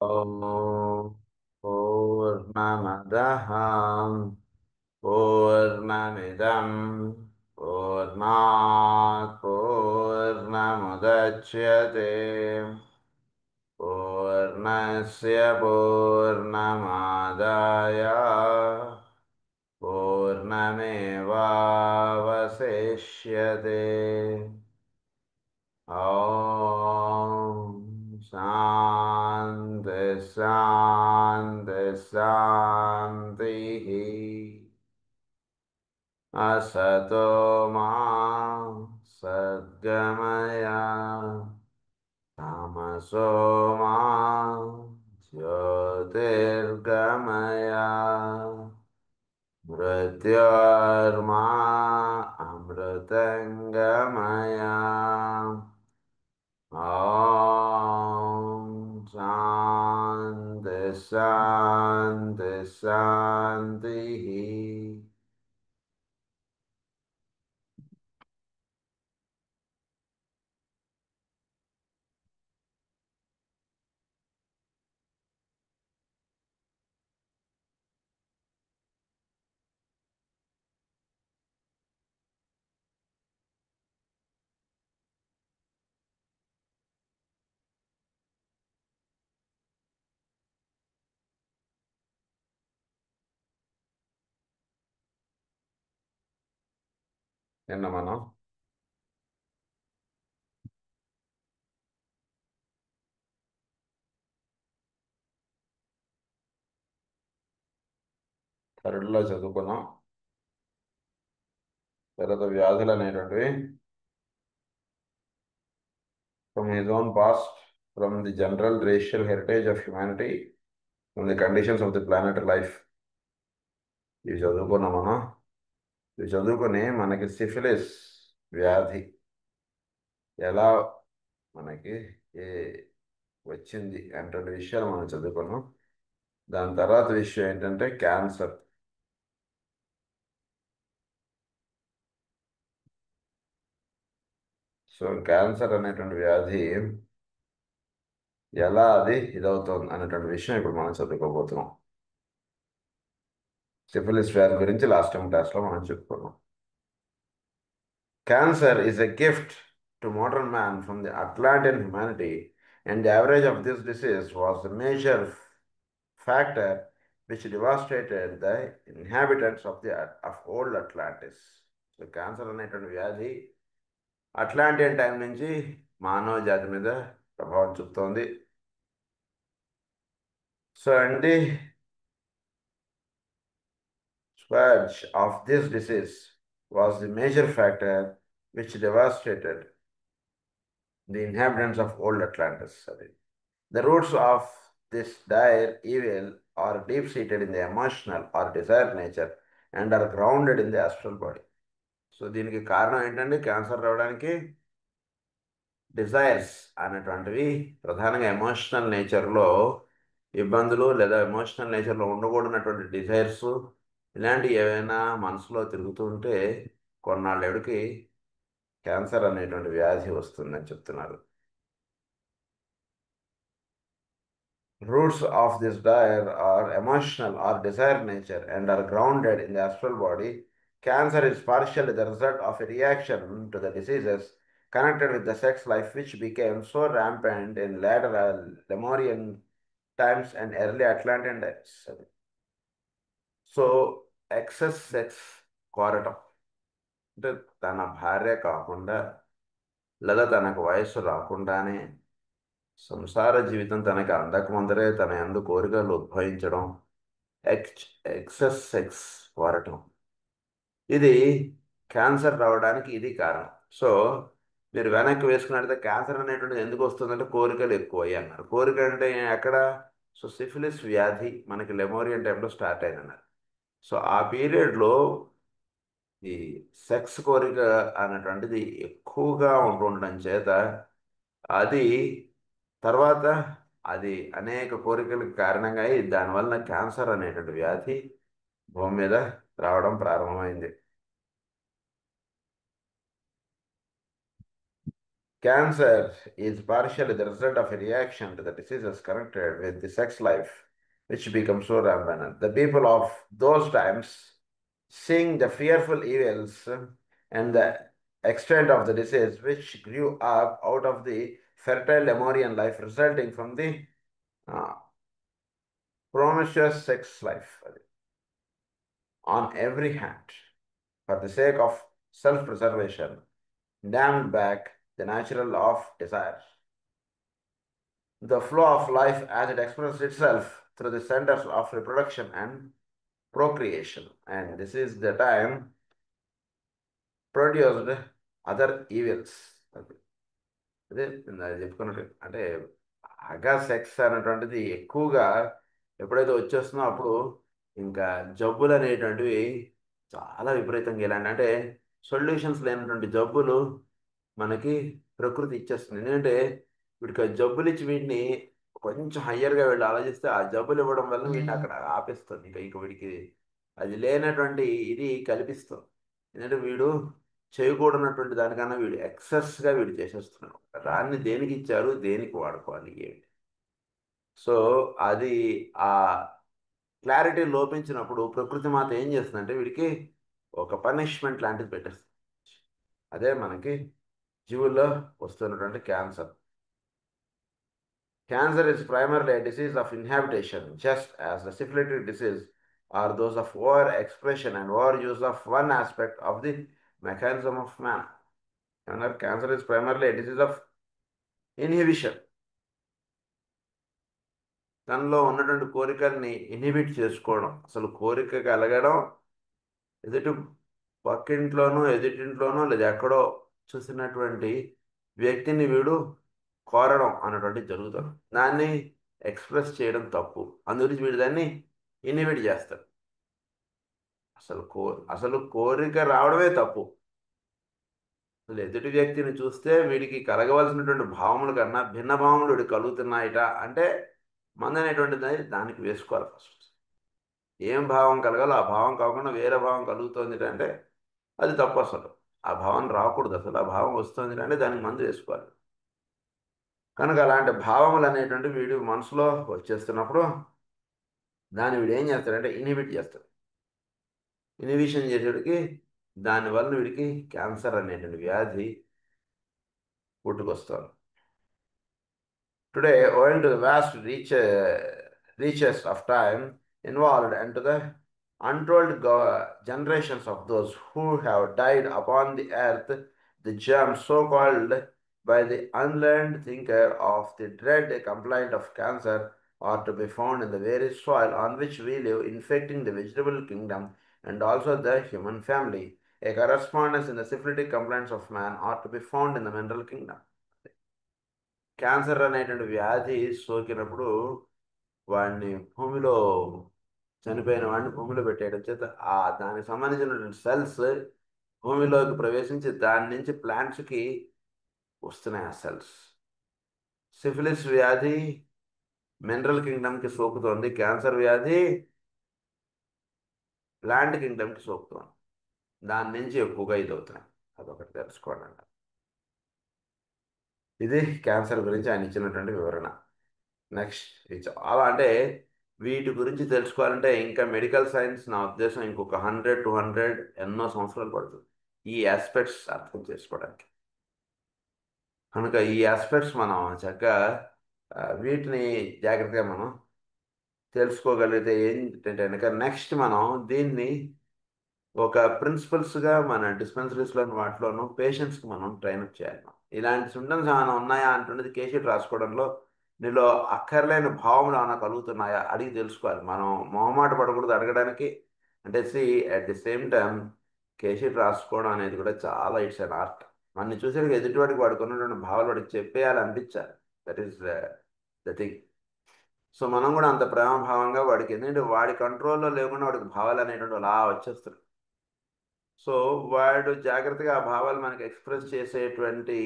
ॐ पूर्णमदः पूर्णमिदं पूर्णात् पूर्णमुदच्यते पूर्णस्य पूर्णमादाय पूर्णमेवावशिष्यते ॐ शान्ति शान्ति शान्तिः असतो मा सद्गमय तमसो मा ज्योतिर्गमय मृत्योर्मा अमृतङ्गमय ॐ शान्ति शान्ति शान्तिः నిన్న మనం థర్డ్లో చదువుకున్నాం. తర్వాత వ్యాధులు అనేటువంటివి from his own past, from the general racial heritage of humanity, from the conditions of the planet life. ఇవి చదువుకున్నాం మనం. ఇవి చదువుకొని మనకి సిఫిలిస్ వ్యాధి ఎలా మనకి ఏ వచ్చింది అంటే విషయాలు మనం చదువుకున్నాం. దాని తర్వాత విషయం ఏంటంటే క్యాన్సర్. సో క్యాన్సర్ అనేటువంటి వ్యాధి ఎలా అది ఇదవుతుంది అనేటువంటి విషయం ఇప్పుడు మనం చదువుకోబోతున్నాం. సిఫిలిస్ వ్యాధి గురించి లాస్ట్ టైం క్లాస్లో మనం చెప్పుకున్నాం. Cancer is a gift to modern man from the Atlantean humanity, and the average of this disease was the major factor which devastated the inhabitants of old Atlantis. So, cancer అనేటువంటి వ్యాధి Atlantean time నుంచి మానవ జాతి మీద ప్రభావం చూపుతోంది. So అండి, scourge of this disease was the major factor which devastated the inhabitants of old Atlantis. The roots of this dire evil are deep-seated in the emotional or desired nature and are grounded in the astral body. So దీనికి కారణం ఏంటంటే cancer రావడానికి desires అనేటువంటివి ప్రధానంగా emotional నేచర్లో ఇబ్బందులు లేదా emotional నేచర్లో ఉండకూడనటువంటి డిజైర్స్ ఇలాంటివి ఏవైనా మనసులో తిరుగుతూ ఉంటే కొన్నాళ్ళకి క్యాన్సర్ అనేటువంటి వ్యాధి వస్తుందని చెప్తున్నారు. Roots of this dire are emotional or desired nature and are grounded in the astral body. Cancer is partially the result of a reaction to the diseases connected with the sex life, which became so rampant in later Lemurian times and early Atlantean times. So, excess sex కోరటం అంటే తన భార్య కాకుండా లేదా తనకు వయస్సు రాకుండానే సంసార జీవితం తనకి అందకముందరే తన యందు కోరికలు ఉద్భవించడం, ఎక్సెస్ సెక్స్ వాడటం, ఇది క్యాన్సర్ రావడానికి ఇది కారణం. సో మీరు వెనక్కి వేసుకున్నట్లయితే క్యాన్సర్ అనేటువంటిది ఎందుకు వస్తుందంటే కోరికలు ఎక్కువయ్యి అన్నారు. కోరిక అంటే ఎక్కడ? సో సిఫిలిస్ వ్యాధి మనకి లెమోరియన్ టైంలో స్టార్ట్ అయిందన్నారు. సో ఆ పీరియడ్లో ఈ సెక్స్ కోరిక అనేటువంటిది ఎక్కువగా ఉంటుండడం చేత అది తర్వాత అది అనేక కోరికలకు కారణంగా అయి దానివల్ల క్యాన్సర్ అనేటువంటి వ్యాధి భూమి మీద రావడం ప్రారంభమైంది. Cancer is partially the result of a reaction to the diseases connected with the sex life, which becomes so rampant. The people of those times, seeing the fearful evils and the extent of the disease which grew up out of the fertile Lemurian life resulting from the uh, promiscuous sex life on every hand, for the sake of self-preservation, dammed back the natural law of desire. The flow of life as it expresses itself through the centers of reproduction and procreation. And this is the time produced other evils. అదే ఇందాక చెప్పుకున్నట్టు అంటే అగా sex అనేటువంటిది ఎక్కువగా ఎప్పుడైతే వచ్చేస్తుందో అప్పుడు ఇంకా జబ్బులు అనేటువంటివి చాలా విపరీతంగా ఇలాంటి అంటే సొల్యూషన్స్ లేనటువంటి జబ్బులు మనకి ప్రకృతి ఇచ్చేస్తుంది. ఎందుకంటే వీటికి ఆ జబ్బులు ఇచ్చి వీటిని కొంచెం హయ్యర్గా వీళ్ళు ఆలోచిస్తే ఆ జబ్బులు ఇవ్వడం వల్ల వీటిని అక్కడ ఆపేస్తుంది. ఇంక వీడికి అది లేనటువంటి ఇది కల్పిస్తుంది. ఎందుకంటే వీడు చేయకూడనటువంటి దానికన్నా వీడు ఎక్సెస్గా వీడు చేసేస్తున్నాడు. దాన్ని దేనికి ఇచ్చారు, దేనికి వాడుకోవాలి ఏంటి. సో అది ఆ క్లారిటీ లోపించినప్పుడు ప్రకృతి మాత ఏం చేస్తుందంటే వీడికి ఒక పనిష్మెంట్ లాంటిది పెట్టేస్తుంది. అదే మనకి జీవుల్లో వస్తున్నటువంటి cancer. Cancer is primarily a disease of inhabitation, just as the syphilitic disease are those of overexpression and overuse of one aspect of the mechanism of man. Cancer is primarily a disease of inhibition. తనలో ఉన్నటువంటి కోరికల్ని inhibit చేసుకోవడం, అసలు కోరిక కలగడం ఎదుటి పక్కింట్లోనో ఎదుటింట్లోనో లేదా ఎక్కడో చూసినటువంటి వ్యక్తిని వీడు కోరడం అన్నటువంటి జరుగుతుంది. దాన్ని ఎక్స్ప్రెస్ చేయడం తప్పు. అందుగురించి వీడు దాన్ని ఇన్హిబిట్ చేస్తాడు. అసలు కోరిక రావడమే తప్పు. అసలు ఎదుటి వ్యక్తిని చూస్తే వీడికి కలగవలసినటువంటి భావముల కన్నా భిన్న భావములు వీడికి కలుగుతున్నాయిట అంటే మందనేటువంటిది దానికి వేసుకోవాలి. ఫస్ట్ ఏం భావం కలగాలో ఆ భావం కాకుండా వేరే భావం కలుగుతుంది అంటే అది తప్పు. అసలు ఆ భావం రాకూడదు. అసలు ఆ భావం వస్తుంది అంటే దానికి మందు వేసుకోవాలి. కనుక అలాంటి భావములు అనేటువంటి వీడు మనసులో వచ్చేస్తున్నప్పుడు దాన్ని వీడు ఏం చేస్తాడంటే ఇన్హిబిట్ చేస్తాడు. ఇన్హిబిషన్ చేసేటికి దానివల్ల వీడికి క్యాన్సర్ అనేటువంటి వ్యాధి పుట్టుకొస్తుంది. Today, owing to the vast reaches of time involved and to the untold generations of those who have died upon the earth, the germ so-called by the unlearned thinker of the dread complaint of cancer are to be found in the very soil on which we live, infecting the vegetable kingdom and also the human family. A correspondence in the syphilitic complaints of man are to be found in the mineral kingdom. Cancer అనేటువంటి వ్యాధి సోకినప్పుడు వాడిని భూమిలో చనిపోయిన వాడిని భూమిలో పెట్టేయడం చేత దానికి సంబంధించినటువంటి సెల్స్ భూమిలోకి ప్రవేశించి దాని నుంచి ప్లాంట్స్కి వస్తున్నాయి ఆ సెల్స్. సిఫిలిస్ వ్యాధి మినరల్ కింగ్డమ్కి సోకుతోంది. క్యాన్సర్ వ్యాధి ప్లాంట్ కింగ్డమ్కి సోకుతోంది. దాని నుంచి ఎక్కువగా ఇది అవుతున్నాయి. అదొకటి తెలుసుకోండి అన్న. ఇది క్యాన్సర్ గురించి ఆయన ఇచ్చినటువంటి వివరణ. నెక్స్ట్ ఇది చాలా అంటే వీటి గురించి తెలుసుకోవాలంటే ఇంకా మెడికల్ సైన్స్ నా ఉద్దేశం ఇంకొక 100-200 ఎన్నో సంవత్సరాలు పడుతుంది ఈ ఆస్పెక్ట్స్ అర్థం చేసుకోవడానికి. కనుక ఈ ఆస్పెక్ట్స్ మనం చక్కగా వీటిని జాగ్రత్తగా మనం తెలుసుకోగలిగితే ఏంటంటే కనుక నెక్స్ట్ మనం దీన్ని ఒక ప్రిన్సిపల్స్గా మన డిస్పెన్సరీస్లోని వాటిలోనూ పేషెంట్స్కి మనం ట్రైన్అప్ చేయాలి. ఇలాంటి సిమ్టమ్స్ ఏమైనా ఉన్నాయా అంటున్నది కేసీట్ రాసుకోవడంలో నీలో అక్కర్లేని భావములు ఏమైనా కలుగుతున్నాయా అడిగి తెలుసుకోవాలి. మనం మొహమాట పడకూడదు అడగడానికి. అంటే అట్ ది సేమ్ టైం కేసీట్ రాసుకోవడం అనేది కూడా చాలా ఇట్స్ అన్ ఆర్ట్. మనని చూసేందుకు ఎదుటివాడికి వాడికి ఉన్నటువంటి భావాలు వాడికి చెప్పేయాలి అనిపించాలి. That is the thing. So మనం కూడా అంత ప్రేమభావంగా వాడికి ఎందుకంటే వాడి కంట్రోల్లో లేకుండా వాడికి భావాలు అనేటువంటి అలా వచ్చేస్తారు. సో వాడు జాగ్రత్తగా ఆ భావాలు మనకి ఎక్స్ప్రెస్ చేసేటువంటి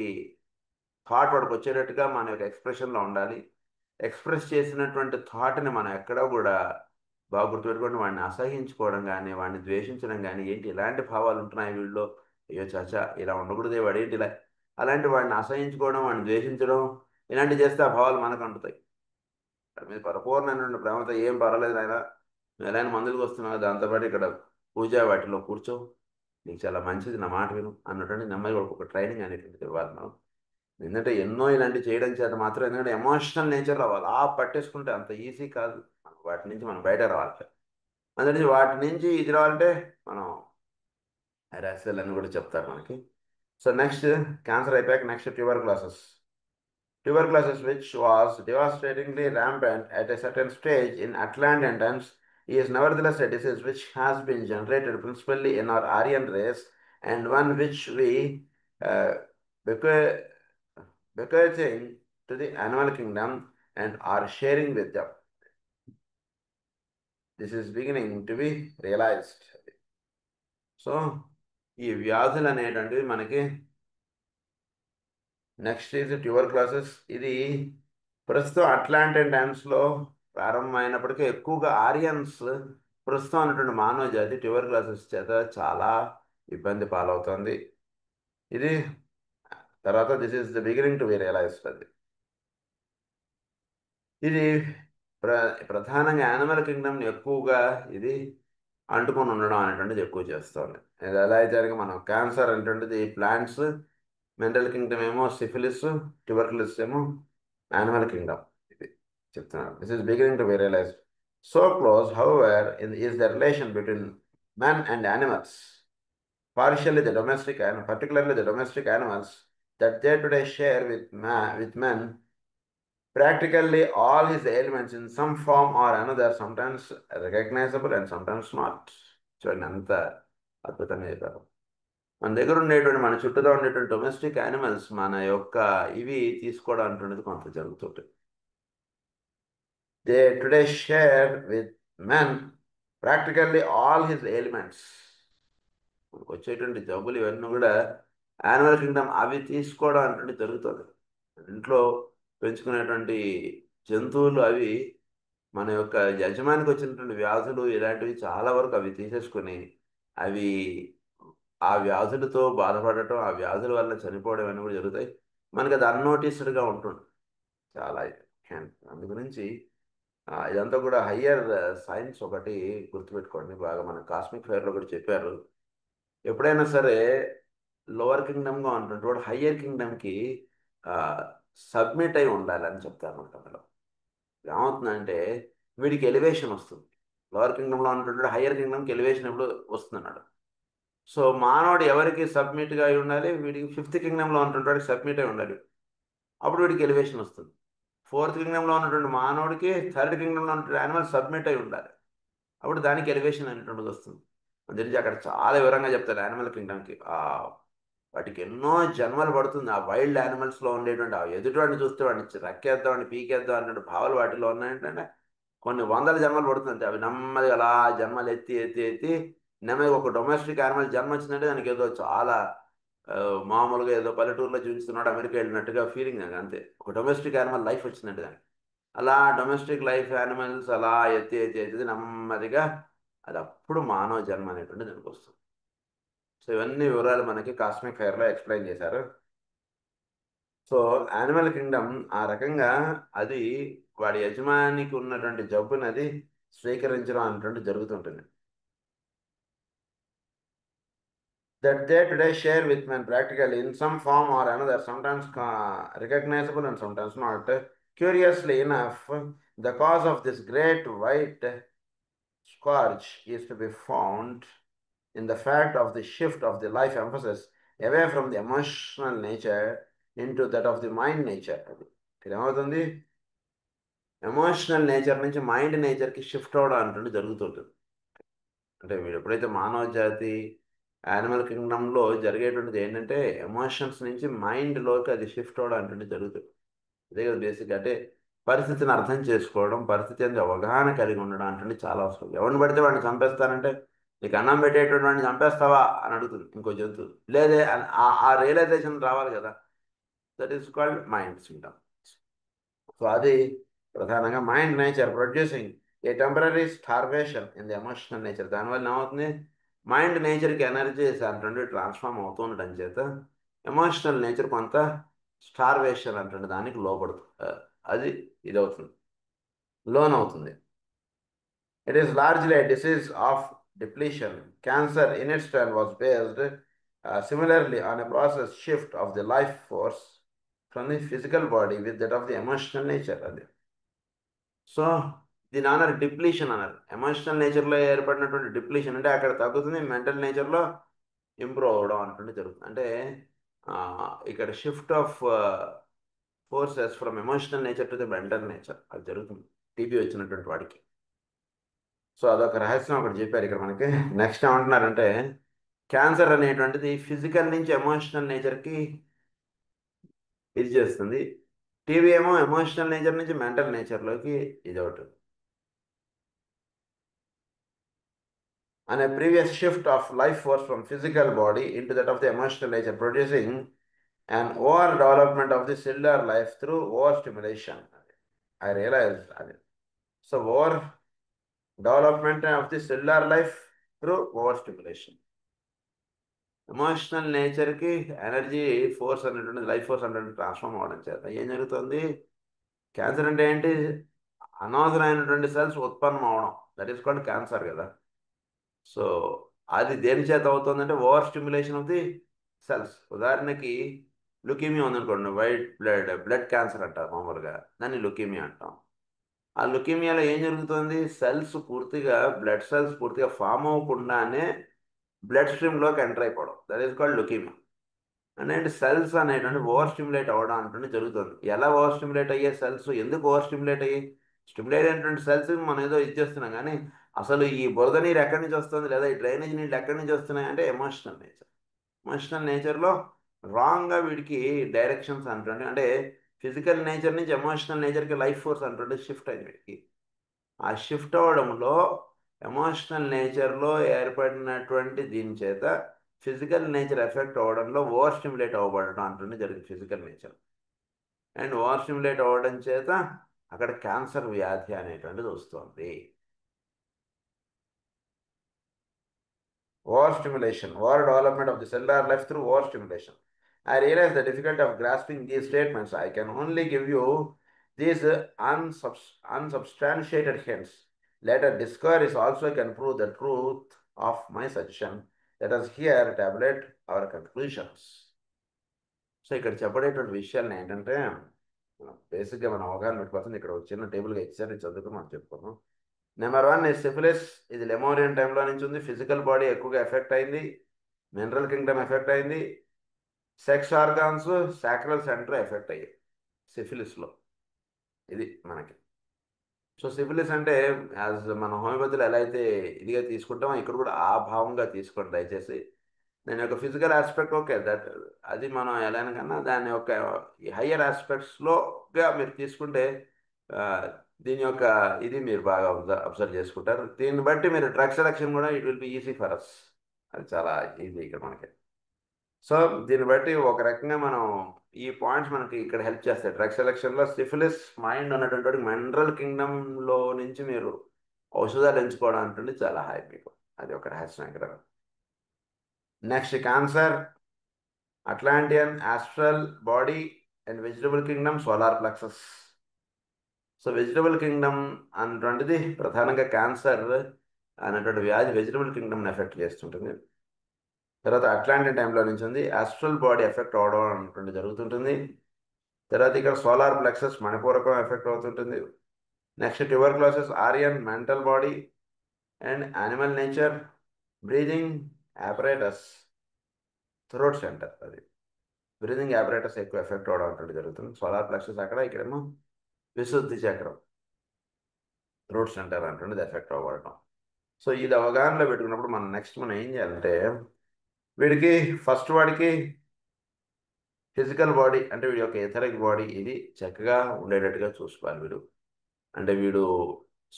థాట్ వాడికి వచ్చేటట్టుగా మన యొక్క ఎక్స్ప్రెషన్లో ఉండాలి. ఎక్స్ప్రెస్ చేసినటువంటి థాట్ని మనం ఎక్కడా కూడా బాగా గుర్తుపెట్టుకోండి. వాడిని అసహించుకోవడం కానీ వాడిని ద్వేషించడం కానీ ఏంటి ఇలాంటి భావాలు ఉంటున్నాయి వీళ్ళు, అయ్యో చాచా ఇలా ఉండకూడదే వాడేంటి ఇలా అలాంటి వాడిని అసహించుకోవడం, వాడిని ద్వేషించడం, ఇలాంటివి చేస్తే ఆ భావాలు మనకు అంటుతాయి. వాడి మీద పరిపూర్ణమైనటువంటి ప్రేమతో ఏం పర్వాలేదు నాయన, నువ్వు ఎలాంటి మందులకు వస్తున్నావు, దాంతోపాటు ఇక్కడ పూజ వాటిలో కూర్చో, నీకు చాలా మంచిది, నా మాట విను అన్నటువంటి నెమ్మది ఒక ట్రైనింగ్ అనేటువంటిది ఇవ్వాలి మనం. ఎందుకంటే ఎన్నో ఇలాంటివి చేయడం చేత మాత్రం, ఎందుకంటే ఎమోషనల్ నేచర్ రావాలి. పట్టేసుకుంటే అంత ఈజీ కాదు, వాటి నుంచి మనం బయట రావాలి. అందుకని వాటి నుంచి ఇది రావాలంటే మనం రాసెల్ అని కూడా చెప్తారు మనకి. సో నెక్స్ట్ క్యాన్సర్ అయిపోయాక next tuberculosis. Tuberculosis, which was devastatingly rampant at a certain stage in Atlantean times, is nevertheless a disease which has been generated principally in our Aryan race, and one which we uh, bequeath bequeathing to the animal kingdom and are sharing with them. This is beginning to be realized. So ఈ వ్యాధులు అనేటువంటివి మనకి next ఇది tuberculosis. ఇది ప్రస్తుతం అట్లాంటిన్ టైమ్స్లో ప్రారంభమైనప్పటికీ ఎక్కువగా ఆరియన్స్, ప్రస్తుతం ఉన్నటువంటి మానవ జాతి ట్యూబర్క్లోసిస్ చేత చాలా ఇబ్బంది పాలవుతుంది. ఇది తర్వాత this is the beginning to be realised. అది ఇది ప్రధానంగా యానిమల్ కింగ్డమ్ని ఎక్కువగా ఇది అంటుకొని ఉండడం అనేటువంటిది ఎక్కువ చేస్తుంది. ఇది ఎలా అయితే మనం క్యాన్సర్ అనేటువంటిది ప్లాంట్స్, మెంటల్ కింగ్డమ్ ఏమో సిఫిలిస్, ట్యూబర్కులోసిస్ ఏమో యానిమల్ కింగ్డమ్. ఇది చెప్తున్నారు. This is beginning to be realised. So close however is the relation between men and animals, partially the domestic and particularly the domestic animals, that they today share with men practically all his ailments in some form or another, sometimes recognizable and sometimes not. చూడండి అంత అద్భుతంగా చెప్పారు. మన దగ్గర ఉండేటువంటి, మన చుట్టూతో ఉండేటువంటి డొమెస్టిక్ యానిమల్స్ మన యొక్క ఇవి తీసుకోవడం అంటున్నది కొంత జరుగుతుంది. They today share with men practically all his elements. మనకు వచ్చేటువంటి జబ్బులు ఇవన్నీ కూడా యానిమల్ కింగ్డమ్ అవి తీసుకోవడం అంటే జరుగుతుంది. ఇంట్లో పెంచుకునేటువంటి జంతువులు అవి మన యొక్క యజమానికి వచ్చినటువంటి వ్యాధులు ఇలాంటివి చాలా వరకు అవి తీసేసుకొని అవి ఆ వ్యాధులతో బాధపడటం, ఆ వ్యాధుల వల్ల చనిపోవడం అన్నీ కూడా జరుగుతాయి. మనకి అది అన్నోటీస్డ్గా ఉంటుంది చాలా. అందు గురించి ఇదంతా కూడా హయ్యర్ సైన్స్ ఒకటి గుర్తుపెట్టుకోండి బాగా. మన కాస్మిక్ ఫైర్లో కూడా చెప్పారు, ఎప్పుడైనా సరే లోవర్ కింగ్డమ్గా ఉంటుంది వాడు హయ్యర్ కింగ్డమ్కి సబ్మిట్ అయి ఉండాలని చెప్తారు మనకు. అందులో ఏమవుతుందంటే వీడికి ఎలివేషన్ వస్తుంది. లోవర్ కింగ్డమ్లో ఉంటుంటాడు, హయ్యర్ కింగ్డమ్కి ఎలివేషన్ ఎప్పుడు వస్తున్నాడు. సో మానవుడు ఎవరికి సబ్మిట్గా అయి ఉండాలి, వీడికి ఫిఫ్త్ కింగ్డమ్లో ఉంటుంటాడు సబ్మిట్ అయి ఉండాలి, అప్పుడు వీడికి ఎలివేషన్ వస్తుంది. ఫోర్త్ కింగ్డమ్లో ఉన్నటువంటి మానవుడికి థర్డ్ కింగ్డమ్లో ఉన్నటువంటి యానిమల్ సబ్మిట్ అయి ఉండాలి, అప్పుడు దానికి ఎలివేషన్ అనేటువంటిది వస్తుంది. అందుకే అక్కడ చాలా వివరంగా చెప్తారు యానిమల్ కింగ్డమ్కి. వాటికి ఎన్నో జన్మలు పడుతుంది. ఆ వైల్డ్ యానిమల్స్లో ఉండేటువంటి ఆ ఎదుటివాడిని చూస్తే వాడిని రక్కేద్దామని పీకేద్దాం అనే భావాలు వాటిలో ఉన్నాయంటే కొన్ని వందల జన్మలు పడుతుంది. అవి నెమ్మదిగా అలా జన్మలు ఎత్తి ఎత్తి ఎత్తి నెమ్మదిగా ఒక డొమెస్టిక్ యానిమల్ జన్మ వచ్చిందంటే దానికి ఏదో చాలా మామూలుగా ఏదో పల్లెటూరులో చూపిస్తున్నాడు అమెరికా వెళ్ళినట్టుగా ఫీలింగ్ నాకు, అంతే. ఒక డొమెస్టిక్ యానిమల్ లైఫ్ వచ్చిందంటే దానికి అలా డొమెస్టిక్ లైఫ్ యానిమల్స్ అలా ఎత్తి ఎత్తి ఎత్తి నెమ్మదిగా అది అప్పుడు మానవ జన్మ అనేటువంటి దానికి వస్తుంది. సో ఇవన్నీ వివరాలు మనకి కాస్మిక్ ఫైర్లో ఎక్స్ప్లెయిన్ చేశారు. సో యానిమల్ కింగ్డమ్ ఆ రకంగా అది వాడి యజమానికి ఉన్నటువంటి జబ్బుని అది స్వీకరించడం అనేటువంటి జరుగుతుంటుంది. That they today share with men practically in some form or another, sometimes recognizable and sometimes not. Curiously enough, the cause of this great white scourge is to be found in the fact of the shift of the life emphasis away from the emotional nature into that of the mind nature. ఇక్కడ ఏమవుతుంది, emotional nature నుంచి mind నేచర్కి shift అవ్వడం అంటే జరుగుతుంటుంది. అంటే వీడు ఎప్పుడైతే మానవ జాతి యానిమల్ కింగ్డమ్లో జరిగేటువంటిది ఏంటంటే ఎమోషన్స్ నుంచి మైండ్లోకి అది షిఫ్ట్ అవ్వడం అంటే జరుగుతుంది. అదే కదా బేసిక్. అంటే పరిస్థితిని అర్థం చేసుకోవడం, పరిస్థితి అనేది అవగాహన కలిగి ఉండడం అంటే చాలా అవసరం. ఎవరిని పడితే వాడిని చంపేస్తానంటే నీకు అన్నం పెట్టేటువంటి వాడిని చంపేస్తావా అని అడుగుతుంది ఇంకో జంతువు. లేదే ఆ రియలైజేషన్ రావాలి కదా. That is called mind system. So అది ప్రధానంగా mind nature producing a temporary starvation in the emotional nature. దానివల్ల ఏమవుతుంది, మైండ్ నేచర్కి ఎనర్జీస్ అంటే ట్రాన్స్ఫార్మ్ అవుతూ ఉండడం చేత ఎమోషనల్ నేచర్ కొంత స్టార్వేషన్ అంటే దానికి అది ఇదవుతుంది, లోన్ అవుతుంది. It is largely a disease of depletion. Cancer, in its turn, was based similarly on a process shift of the life force from the physical body with that of the emotional nature. So దీని అన్నారు depletion అన్నారు. Emotional నేచర్లో ఏర్పడినటువంటి depletion అంటే అక్కడ తగ్గుతుంది, mental నేచర్లో improve అవ్వడం అన్నటువంటి జరుగుతుంది. అంటే ఇక్కడ shift of forces from emotional nature to the mental nature అది జరుగుతుంది టీబీ వచ్చినటువంటి వాడికి. సో అదొక రహస్యం ఒకటి చెప్పారు ఇక్కడ మనకి. నెక్స్ట్ ఏమంటున్నారంటే క్యాన్సర్ అనేటువంటిది ఫిజికల్ నుంచి ఎమోషనల్ నేచర్కి ఇది చేస్తుంది. టీబీ ఏమో ఎమోషనల్ నేచర్ నుంచి మెంటల్ నేచర్లోకి ఇది ఒకటి. And a previous shift of life force from physical body into that of the emotional nature, producing an overdevelopment of the cellular life through overstimulation. I realized that. So overdevelopment of the cellular life through overstimulation. Emotional నేచర్కి energy force అనేటువంటి life force అనేటువంటి transform అవ్వడం చేత ఏం జరుగుతుంది? Cancer అంటే ఏంటి? అనవసరమైనటువంటి సెల్స్ ఉత్పన్నం అవడం, దట్ ఈస్ కాల్డ్ క్యాన్సర్ కదా. సో అది దేని చేత అవుతుందంటే over stimulation of the cells. ఉదాహరణకి లుకీమియా ఉందనుకోండి, వైట్ బ్లడ్ క్యాన్సర్ అంటారు మామూలుగా, దాన్ని లుకీమియా అంటాం. ఆ లుకీమియాలో ఏం జరుగుతుంది? సెల్స్ పూర్తిగా బ్లడ్ సెల్స్ పూర్తిగా ఫామ్ అవ్వకుండానే బ్లడ్ స్ట్రీమ్లోకి ఎంటర్ అయిపోవడం, దట్ ఈస్ కాల్డ్ లుకీమియా. అంటే సెల్స్ అనేటువంటి ఓవర్ స్టిమ్యులేట్ అవ్వడం అంటే జరుగుతుంది. ఎలా ఓవర్ స్టిమ్యులేట్ అయ్యే సెల్స్, ఎందుకు ఓవర్ స్టిమ్యులేట్ అయ్యి? స్టిమ్యులేట్ అయినటువంటి సెల్స్ మనం ఏదో ఇచ్చేస్తున్నాం, కానీ అసలు ఈ బురద నీరు ఎక్కడి నుంచి వస్తుంది, లేదా ఈ డ్రైనేజ్ నీళ్ళు ఎక్కడి నుంచి వస్తున్నాయి అంటే ఎమోషనల్ నేచర్. ఎమోషనల్ నేచర్లో రాంగ్గా వీడికి డైరెక్షన్స్ అంటుండే, అంటే ఫిజికల్ నేచర్ నుంచి ఎమోషనల్ నేచర్కి లైఫ్ ఫోర్స్ అంటుండే షిఫ్ట్ అయింది వీడికి. ఆ షిఫ్ట్ అవ్వడంలో ఎమోషనల్ నేచర్లో ఏర్పడినటువంటి దీని చేత ఫిజికల్ నేచర్ ఎఫెక్ట్ అవ్వడంలో ఓవర్ స్టిమ్యులేట్ అవ్వబడడం అంటుండే జరిగింది physical nature. And over stimulate అవ్వడం చేత అక్కడ క్యాన్సర్ వ్యాధి అనేటువంటిది వస్తుంది. Overstimulation, overdevelopment of the cellular life through overstimulation. I realize the difficulty of grasping these statements. I can only give you these unsubstantiated hints. Later discoveries also can prove the truth of my suggestion. Let us here tabulate our conclusions. So ఇక్కడ చెప్పేటువంటి విషయాలు ఏంటంటే బేసిక్గా మనం అవగాహన పెట్టుకోవాల్సింది. ఇక్కడ ఒక చిన్న టేబుల్గా ఇచ్చారు, చదువుకుని మనం చెప్పుకున్నాం. Number 1 syphilis. ఇది లెమోరియన్ టైంలో నుంచి ఉంది. ఫిజికల్ బాడీ ఎక్కువగా ఎఫెక్ట్ అయింది, మినరల్ కింగ్డమ్ ఎఫెక్ట్ అయింది, sex organs, sacral centre effect అయ్యాయి సిఫిలిస్లో. ఇది మనకి. సో సిఫిలిస్ అంటే యాజ్ మన హోమియోపతిలో ఎలా అయితే ఇదిగా తీసుకుంటామో ఇక్కడ కూడా ఆ భావంగా తీసుకోండి దయచేసి. దాని యొక్క ఫిజికల్ ఆస్పెక్ట్ ఓకే, దట్ అది మనం ఎలాగైనా దాని యొక్క హయ్యర్ ఆస్పెక్ట్స్లోగా మీరు తీసుకుంటే దీని యొక్క ఇది మీరు బాగా అబ్జర్వ్ చేసుకుంటారు. దీన్ని బట్టి మీరు డ్రగ్ సెలక్షన్ కూడా it will be easy for us. అది చాలా ఈజీ ఇక్కడ మనకి. సో దీన్ని బట్టి ఒక రకంగా మనం ఈ పాయింట్స్ మనకి ఇక్కడ హెల్ప్ చేస్తాయి. డ్రగ్ సెలక్షన్లో సిఫిలిస్ మైండ్ ఉన్నటువంటి మినరల్ కింగ్డమ్లో నుంచి మీరు ఔషధాలు ఎంచుకోవడం అంటే చాలా హాయ్ మీకు. అది ఒక రహస్యం ఇక్కడ. Next cancer, Atlantean, astral body and vegetable kingdom, solar plexus. So vegetable kingdom అన్నటువంటిది ప్రధానంగా క్యాన్సర్ అనేటువంటి వ్యాధి వెజిటబుల్ కింగ్డమ్ని ఎఫెక్ట్ చేస్తుంటుంది. తర్వాత అట్లాంటిక్ టైంలో నుంచి ఉంది ఆస్ట్రల్ బాడీ ఎఫెక్ట్ అవడం అనేటువంటి జరుగుతుంటుంది. తర్వాత ఇక్కడ సోలార్ ప్లెక్సస్ మణిపూరకం ఎఫెక్ట్ అవుతుంటుంది. Next tuberculosis, Aryan, mental body and animal nature, breathing apparatus, throat centre. అది బ్రీదింగ్ యాపరేటస్ ఎక్కువ ఎఫెక్ట్ అవడం అంటే జరుగుతుంది. సోలార్ ప్లెక్సస్ అక్కడ, ఇక్కడేమో విశుద్ధి చక్రం, థ్రోట్ సెంటర్ అంటుండేది ఎఫెక్ట్ అవ్వడం. సో ఇది అవగాహనలో పెట్టుకున్నప్పుడు మనం ఏం చేయాలంటే వీడికి ఫస్ట్ వాడికి ఫిజికల్ బాడీ అంటే వీడి యొక్క ఎథరిక్ బాడీ ఇది చక్కగా ఉండేటట్టుగా చూసుకోవాలి వీడు. అంటే వీడు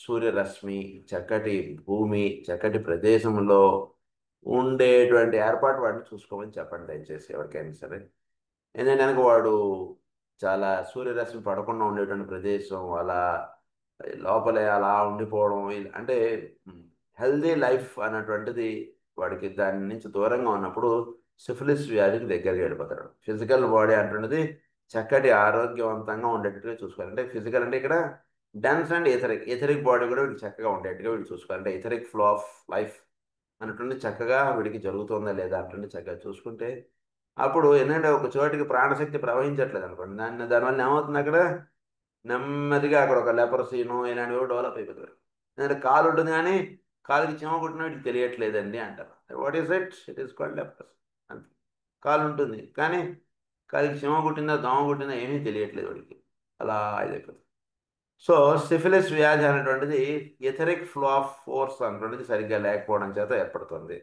సూర్యరశ్మి, చక్కటి భూమి, చక్కటి ప్రదేశంలో ఉండేటువంటి ఏర్పాటు వాడిని చూసుకోమని చెప్పండి దయచేసి ఎవరికైనా సరే. ఎందుకంటే కనుక వాడు చాలా సూర్యరశ్మి పడకుండా ఉండేటువంటి ప్రదేశం, అలా లోపలే అలా ఉండిపోవడం, అంటే హెల్దీ లైఫ్ అన్నటువంటిది వాడికి దాని నుంచి దూరంగా ఉన్నప్పుడు సిఫిలిస్ వ్యాధికి దగ్గరగా వెళ్ళిపోతాడు. ఫిజికల్ బాడీ అంటున్నది చక్కటి ఆరోగ్యవంతంగా ఉండేటట్టుగా చూసుకోవాలి. అంటే ఫిజికల్ అంటే ఇక్కడ డెన్స్ అండ్ ఎథరిక్ బాడీ కూడా వీడికి చక్కగా ఉండేట్టుగా వీడు చూసుకోవాలి. అంటే ఎథరిక్ ఫ్లో ఆఫ్ లైఫ్ అన్నటువంటి చక్కగా వీడికి జరుగుతుందా లేదా అటువంటి చక్కగా చూసుకుంటే అప్పుడు ఏంటంటే ఒక చోటికి ప్రాణశక్తి ప్రవహించట్లేదు అనుకోండి, దానివల్ల ఏమవుతుంది అక్కడ నెమ్మదిగా అక్కడ ఒక లెపరసీను ఇలాంటివి డెవలప్ అయిపోతుంది. ఎందుకంటే కాలు ఉంటుంది కానీ కాలుకి చెమ కుట్టినా వీటికి తెలియట్లేదండి అంటారు. What is it is called leprosy. అంతే. కాలు ఉంటుంది కానీ కాలుకి చెమ కుట్టిందా దోమ కుట్టిందా ఏమీ తెలియట్లేదు వాడికి, అలా ఇదైపోతుంది. సో సిఫిలిస్ వ్యాధి అనేటువంటిది ఎథరిక్ ఫ్లో ఆఫ్ ఫోర్స్ అనేటువంటిది సరిగ్గా లేకపోవడం చేత ఏర్పడుతుంది.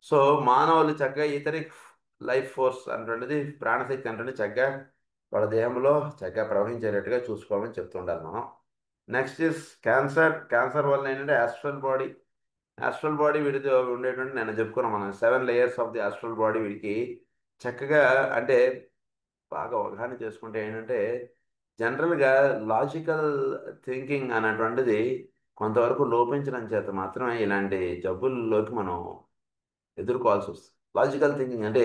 సో మానవులు చక్కగా ఇతరిక్ లైఫ్ ఫోర్స్ అనేటువంటిది ప్రాణశక్తి అంటే చక్కగా వాళ్ళ దేహంలో చక్కగా ప్రవహించేటట్టుగా చూసుకోమని చెప్తుండాలి మనం. Next is cancer. క్యాన్సర్ వల్ల ఏంటంటే ఆస్ట్రల్ బాడీ వీడితో ఉండేటువంటి నేను చెప్పుకున్నాం మనం 7 layers of the astral body వీడికి చక్కగా అంటే బాగా అవగాహన చేసుకుంటే ఏంటంటే జనరల్గా లాజికల్ థింకింగ్ అనేటువంటిది కొంతవరకు లోపించడం చేత మాత్రమే ఇలాంటి జబ్బుల్లోకి మనం ఎదుర్కోవాల్సి వస్తుంది. లాజికల్ థింకింగ్ అంటే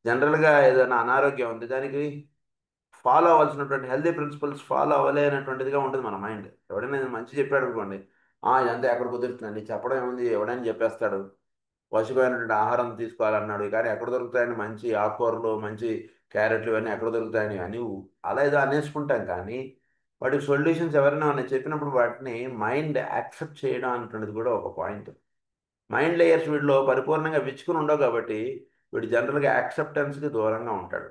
జనరల్గా ఏదైనా అనారోగ్యం ఉంది దానికి ఫాలో అవ్వాల్సినటువంటి హెల్తీ ప్రిన్సిపల్స్ ఫాలో అవ్వలేనటువంటిదిగా ఉంటుంది మన మైండ్. ఎవడైనా ఏదైనా మంచి చెప్పాడు అనుకోండి, ఇదంతా ఎక్కడ కుదురుతుందండి, చెప్పడం ఏముంది ఎవడైనా చెప్పేస్తాడు. పశువైనటువంటి ఆహారం తీసుకోవాలన్నాడు కానీ ఎక్కడ దొరుకుతాయని మంచి ఆకుకూరలు మంచి క్యారెట్లు ఇవన్నీ ఎక్కడ దొరుకుతాయని అని అలా ఏదో అనేసుకుంటాం. కానీ వాటికి సొల్యూషన్స్ ఎవరైనా ఉన్నాయి చెప్పినప్పుడు వాటిని మైండ్ యాక్సెప్ట్ చేయడం అనేటువంటిది కూడా ఒక పాయింట్. మైండ్ లేయర్స్ వీడిలో పరిపూర్ణంగా విచ్చుకుని ఉండవు కాబట్టి వీడు జనరల్గా యాక్సెప్టెన్స్కి దూరంగా ఉంటాడు.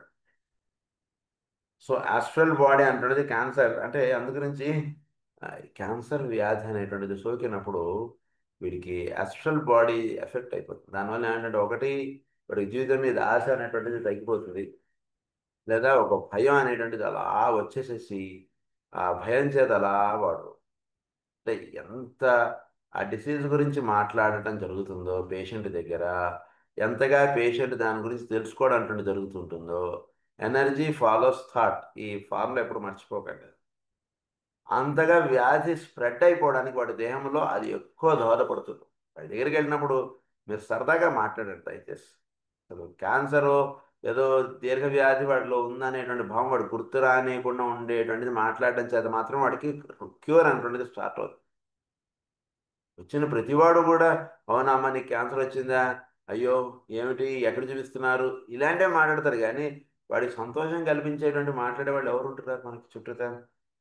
సో ఆస్ట్రల్ బాడీ అంటున్నది క్యాన్సర్ అంటే అందుగురించి క్యాన్సర్ వ్యాధి అనేటువంటిది సోకినప్పుడు వీడికి ఆస్ట్రల్ బాడీ ఎఫెక్ట్ అయిపోతుంది. దానివల్ల ఏంటంటే ఒకటి వాడికి జీవితం మీద ఆశ అనేటువంటిది తగ్గిపోతుంది, లేదా ఒక భయం అనేటువంటిది అలా వచ్చేసేసి ఆ భయం చేత అలా వాడు అంటే ఎంత ఆ డిసీజ్ గురించి మాట్లాడటం జరుగుతుందో పేషెంట్ దగ్గర, ఎంతగా పేషెంట్ దాని గురించి తెలుసుకోవడం జరుగుతుంటుందో. ఎనర్జీ ఫాలోస్ థాట్, ఈ ఫార్ములా ఎప్పుడు మర్చిపోకండి. అంతగా వ్యాధి స్ప్రెడ్ అయిపోవడానికి వాడి దేహంలో అది ఎక్కువ దోహదపడుతుంది. వాడి దగ్గరికి వెళ్ళినప్పుడు మీరు సరదాగా మాట్లాడండి దయచేసి. అసలు క్యాన్సరు ఏదో దీర్ఘ వ్యాధి వాడిలో ఉందనేటువంటి భావం వాడు గుర్తు రానియకుండా ఉండేటువంటిది మాట్లాడడం చేత మాత్రం వాడికి క్యూర్ అనేటువంటిది స్టార్ట్ అవుతుంది. వచ్చిన ప్రతివాడు కూడా అవునమ్మా నీకు క్యాన్సర్ వచ్చిందా, అయ్యో ఏమిటి ఎక్కడ చూపిస్తున్నారు ఇలాంటివి మాట్లాడతారు కానీ వాడికి సంతోషం కల్పించేటువంటి మాట్లాడే వాళ్ళు ఎవరు ఉంటున్నారు మనకి చుట్టూతా.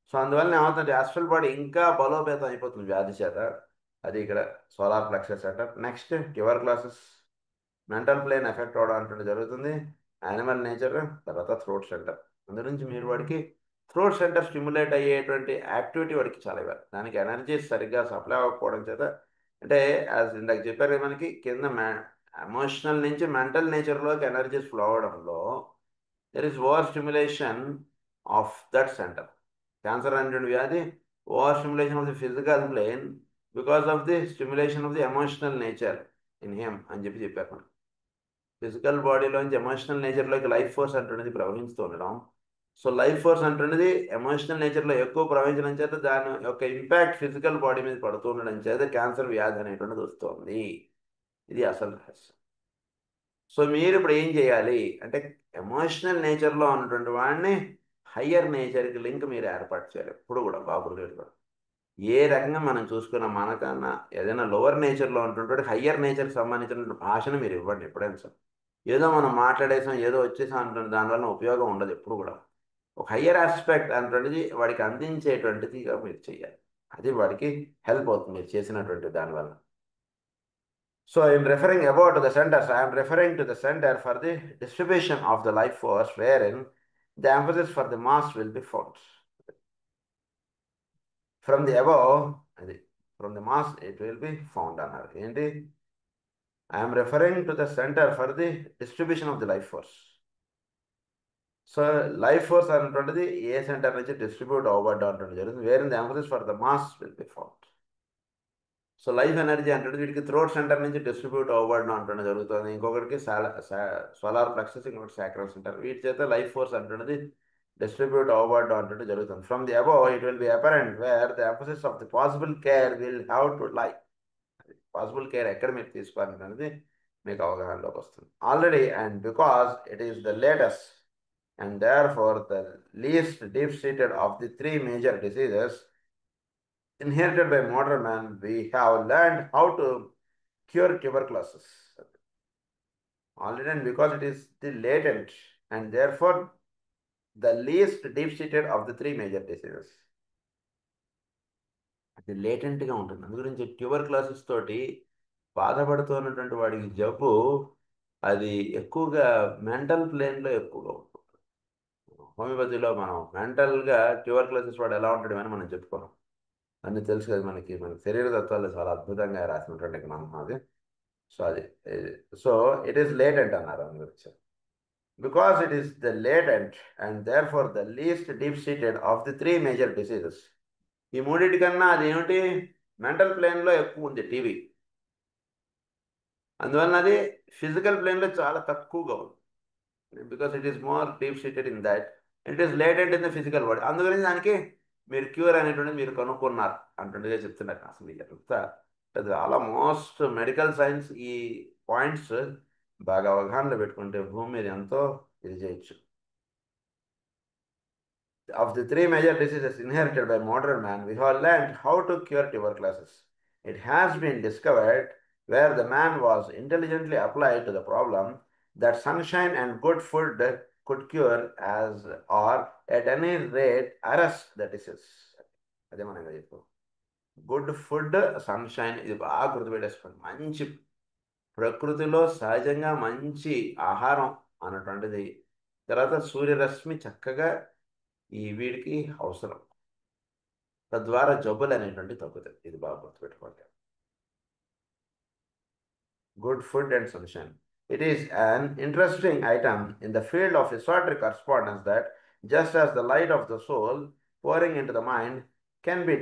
సో అందువల్ల ఏమవుతుంది ఆస్ట్రల్ బాడీ ఇంకా బలోపేతం అయిపోతుంది వ్యాధి చేత. అది ఇక్కడ సోలార్ ప్లెక్సస్ అంటారు. Next tuber classes, mental plane effect అవడం అంటుంటే జరుగుతుంది. యానిమల్ నేచర్, తర్వాత థ్రోట్ సెంటర్. అందు నుంచి మీరు వాడికి థ్రోట్ సెంటర్ స్టిమ్యులేట్ అయ్యేటువంటి యాక్టివిటీ వాడికి చాలా ఇవ్వాలి. దానికి ఎనర్జీ సరిగ్గా సప్లై అవ్వకపోవడం చేత అంటే యాజ్ ఇందాక చెప్పారు కదా మనకి కింద ఎమోషనల్ నుంచి మెంటల్ నేచర్లోకి ఎనర్జీస్ ఫ్లో అవడంలో there is over stimulation of that centre. Cancer అనేటువంటి వ్యాధి over stimulation of the physical plane because of the stimulation of the emotional nature in him అని చెప్పారు మనకి. ఫిజికల్ బాడీలోంచి ఎమోషనల్ నేచర్లోకి లైఫ్ ఫోర్స్ అంటున్నది ప్రవహిస్తూ ఉండడం. సో లైఫ్ ఫోర్స్ అంటున్నది ఎమోషనల్ నేచర్లో ఎక్కువ ప్రవహించడం చేత దాని యొక్క ఇంపాక్ట్ ఫిజికల్ బాడీ మీద పడుతూ ఉండడం చేత క్యాన్సర్ వ్యాధి అనేటువంటిది వస్తుంది. ఇది అసలు రహస్యం. సో మీరు ఇప్పుడు ఏం చేయాలి అంటే ఎమోషనల్ నేచర్లో ఉన్నటువంటి వాడిని హయ్యర్ నేచర్కి లింక్ మీరు ఏర్పాటు చేయాలి ఎప్పుడు కూడా బాబులు కూడా. ఏ రకంగా మనం చూసుకున్న మనకన్నా ఏదైనా లోవర్ నేచర్లో ఉంటుంటే హయ్యర్ నేచర్కి సంబంధించిన భాషను మీరు ఇవ్వండి ఎప్పుడైనా సార్. ఏదో మనం మాట్లాడేసాం ఏదో వచ్చేసాం అంటుంది దానివల్ల ఉపయోగం ఉండదు ఎప్పుడు కూడా. ఒక హయ్యర్ ఆస్పెక్ట్ అనేటువంటిది వాడికి అందించేటువంటిదిగా మీరు చేయాలి. అది వాడికి హెల్ప్ అవుతుంది మీరు చేసినటువంటి దానివల్ల. So I'm referring about the centres, I'm referring to the centre for the distribution of the life force wherein the emphasis for the mass will be found. From the above అది from the mass it will be found అన్నారు. ఏంటి I'm referring to the centre for the distribution of the life force. So life force అనేటువంటిది ఏ centre నుంచి distribute అవ్వబడ్డం అంటే జరుగుతుంది wear in the emphasis for the mass will be found. So life energy అంటే వీటికి థ్రోట్ సెంటర్ నుంచి distribute అవ్వబడడం అంటే జరుగుతుంది. ఇంకొకటికి సోలార్ ప్లెక్సస్, ఇంకొకటి సాక్రల్ సెంటర్. వీటి చేత లైఫ్ ఫోర్స్ అంటున్నది డిస్ట్రిబ్యూట్ అవ్వబడడం అంటే జరుగుతుంది. From the above it will B apparent wear the emphasis of the possible care will have to lie. Possible care ఎక్కడ మీరు తీసుకోవాలనేది మీకు అవగాహనలోకి వస్తుంది already. And because it is the latest and therefore the least deep-seated of the three major diseases inherited by modern man, we have learned how to cure tuberculosis. Already, and because it is the latent and therefore the least deep-seated of the three major diseases. అది లేటెంట్గా ఉంటుంది. అందు గురించి tuberculosis తోటి బాధపడుతున్నటువంటి వాడికి జబ్బు అది ఎక్కువగా మెంటల్ ప్లేన్లో ఎక్కువగా ఉంటుంది. హోమియోపతిలో మనం మెంటల్గా ట్యూబర్క్లోసిస్ వాడు ఎలా ఉంటాడు అని మనం చెప్పుకోం. అన్ని తెలుసు కదా మన శరీర తత్వాలు చాలా అద్భుతంగా రాసినటువంటి గ్రంథం అది. సో అది సో ఇట్ ఈస్ లేటెంట్ అన్నారు అందు గురించి. Because it is the latent and there far the least deep seated of the three major diseases. ఈ మూడింటి కన్నా అదేమిటి మెంటల్ ప్లేన్లో ఎక్కువ ఉంది టీవీ. అందువలన అది ఫిజికల్ ప్లేన్లో చాలా తక్కువగా ఉంది. Because it is more deep seated in that, it is latent in the physical body. అందుకని దానికి మీరు క్యూర్ అనేటువంటిది మీరు కనుక్కున్నారు అంటుండగా చెప్తున్నారు. అసలు ఎంత చాలా మోస్ట్ మెడికల్ సైన్స్ ఈ పాయింట్స్ బాగా అవగాహనలో పెట్టుకుంటే భూమి మీద ఎంతో ఇది చేయొచ్చు. Of the three major diseases inherited by modern man, we have learned how to cure tuberculosis. It has been discovered where the man was intelligently applied to the problem that sunshine and good food could cure as or at any rate arrest the disease. అదే మనం చెప్పు good food sunshine ఇది బాగా గుర్తుపెట్టేసుకోండి. మంచి ప్రకృతిలో సహజంగా మంచి ఆహారం అన్నటువంటిది, తర్వాత సూర్యరశ్మి చక్కగా ఈ వీడికి అవసరం. తద్వారా జబ్బులు అనేటువంటి తగ్గుతాయి. ఇది బాగా గుర్తుపెట్టుకోండి. Good food and sunshine. It is an interesting item in the field of esoteric correspondence that just as the light of the soul pouring into the mind can be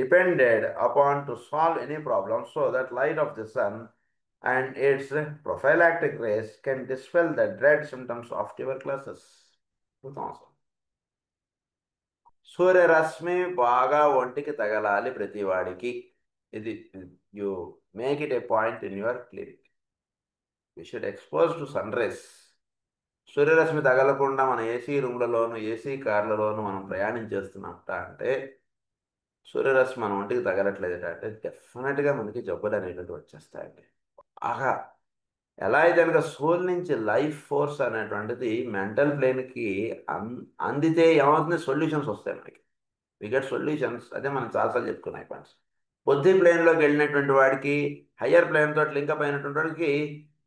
depended upon to solve any problem, so that light of the sun and its prophylactic rays can dispel the dread symptoms of tuberculosis. సూర్యరశ్మి బాగా ఒంటికి తగలాలి ప్రతి వాడికి. ఇది you make it a point in your clinic. You should expose to sunrise. సూర్యరశ్మి తగలకుండా మన AC రూమ్లలోను AC కార్లలోను మనం ప్రయాణం చేస్తున్నట్ట అంటే సూర్యరశ్మి మన ఒంటికి తగలట్లేదు అంటే డెఫినెట్గా మనకి జబ్బులు అనేటువంటి వచ్చేస్తాయండి. ఆహా, ఎలా అయితే కనుక సోల్ నుంచి లైఫ్ ఫోర్స్ అనేటువంటిది మెంటల్ ప్లేన్కి అందితే ఏమవుతుంది, సొల్యూషన్స్ వస్తాయి మనకి. We get solutions. అదే మనం చాలాసార్లు చెప్పుకున్నాయి పాయింట్స్. పొద్దు ప్లేన్లోకి వెళ్ళినటువంటి వాడికి, హయ్యర్ ప్లేన్ తోటి లింకప్ అయినటువంటి వాడికి,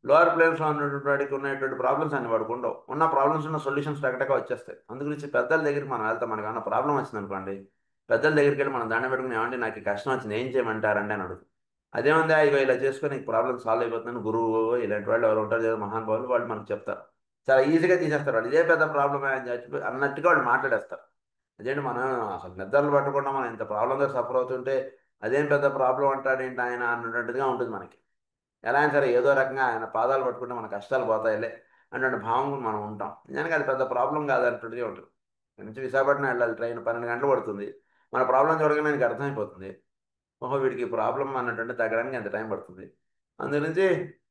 లోవర్ ప్లేన్స్లో ఉన్నటువంటి వాడికి ఉన్నటువంటి ప్రాబ్లమ్స్ అన్ని వాడికి ఉండవు. ఉన్న ప్రాబ్లమ్స్ ఉన్న సొల్యూషన్స్ టకటగా వచ్చేస్తాయి. అందుగురించి పెద్దల దగ్గరికి మనం వెళ్తాం. మనకు ఏమన్నా ప్రాబ్లం వచ్చింది అనుకోండి, పెద్దల దగ్గరికి వెళ్ళి మనం దండం పెట్టుకుని ఏమంటే నాకు ఈ కష్టం వచ్చింది ఏం చేయమంటారండి అని అడుగుతాం. అదేముందా ఇక ఇలా చేసుకొని నీకు ప్రాబ్లమ్ సాల్వ్ అయిపోతుందని గురువు ఇలాంటి వాళ్ళు ఎవరు ఉంటారు కదా మహానుభావులు, వాళ్ళు మనకు చెప్తారు. చాలా ఈజీగా తీసేస్తారు. వాళ్ళు ఇదే పెద్ద ప్రాబ్లమే అని చెప్పి అన్నట్టుగా వాళ్ళు మాట్లాడేస్తారు. అదేంటి మనం అసలు నిద్రలు పట్టకుండా మనం ఇంత ప్రాబ్లంగా సఫర్ అవుతుంటే అదేం పెద్ద ప్రాబ్లం అంటాడు ఏంటి ఆయన అన్నట్టుగా ఉంటుంది మనకి. ఎలా అయినా సరే ఏదో రకంగా ఆయన పాదాలు పట్టుకుంటే మన కష్టాలు పోతాయిలే అన్నటువంటి భావం మనం ఉంటాం. నిజానికి అది పెద్ద ప్రాబ్లం కాదన్నట్టుగా ఉంటుంది. ఇక్కడ నుంచి విశాఖపట్నం వెళ్ళాలి, ట్రైన్ 12 గంటలు పడుతుంది. మన ప్రాబ్లం చూడగానే ఆయనకి అర్థమైపోతుంది, ఓహో వీడికి ప్రాబ్లం అన్నటువంటి తగ్గడానికి ఎంత టైం పడుతుంది. అందుగురించి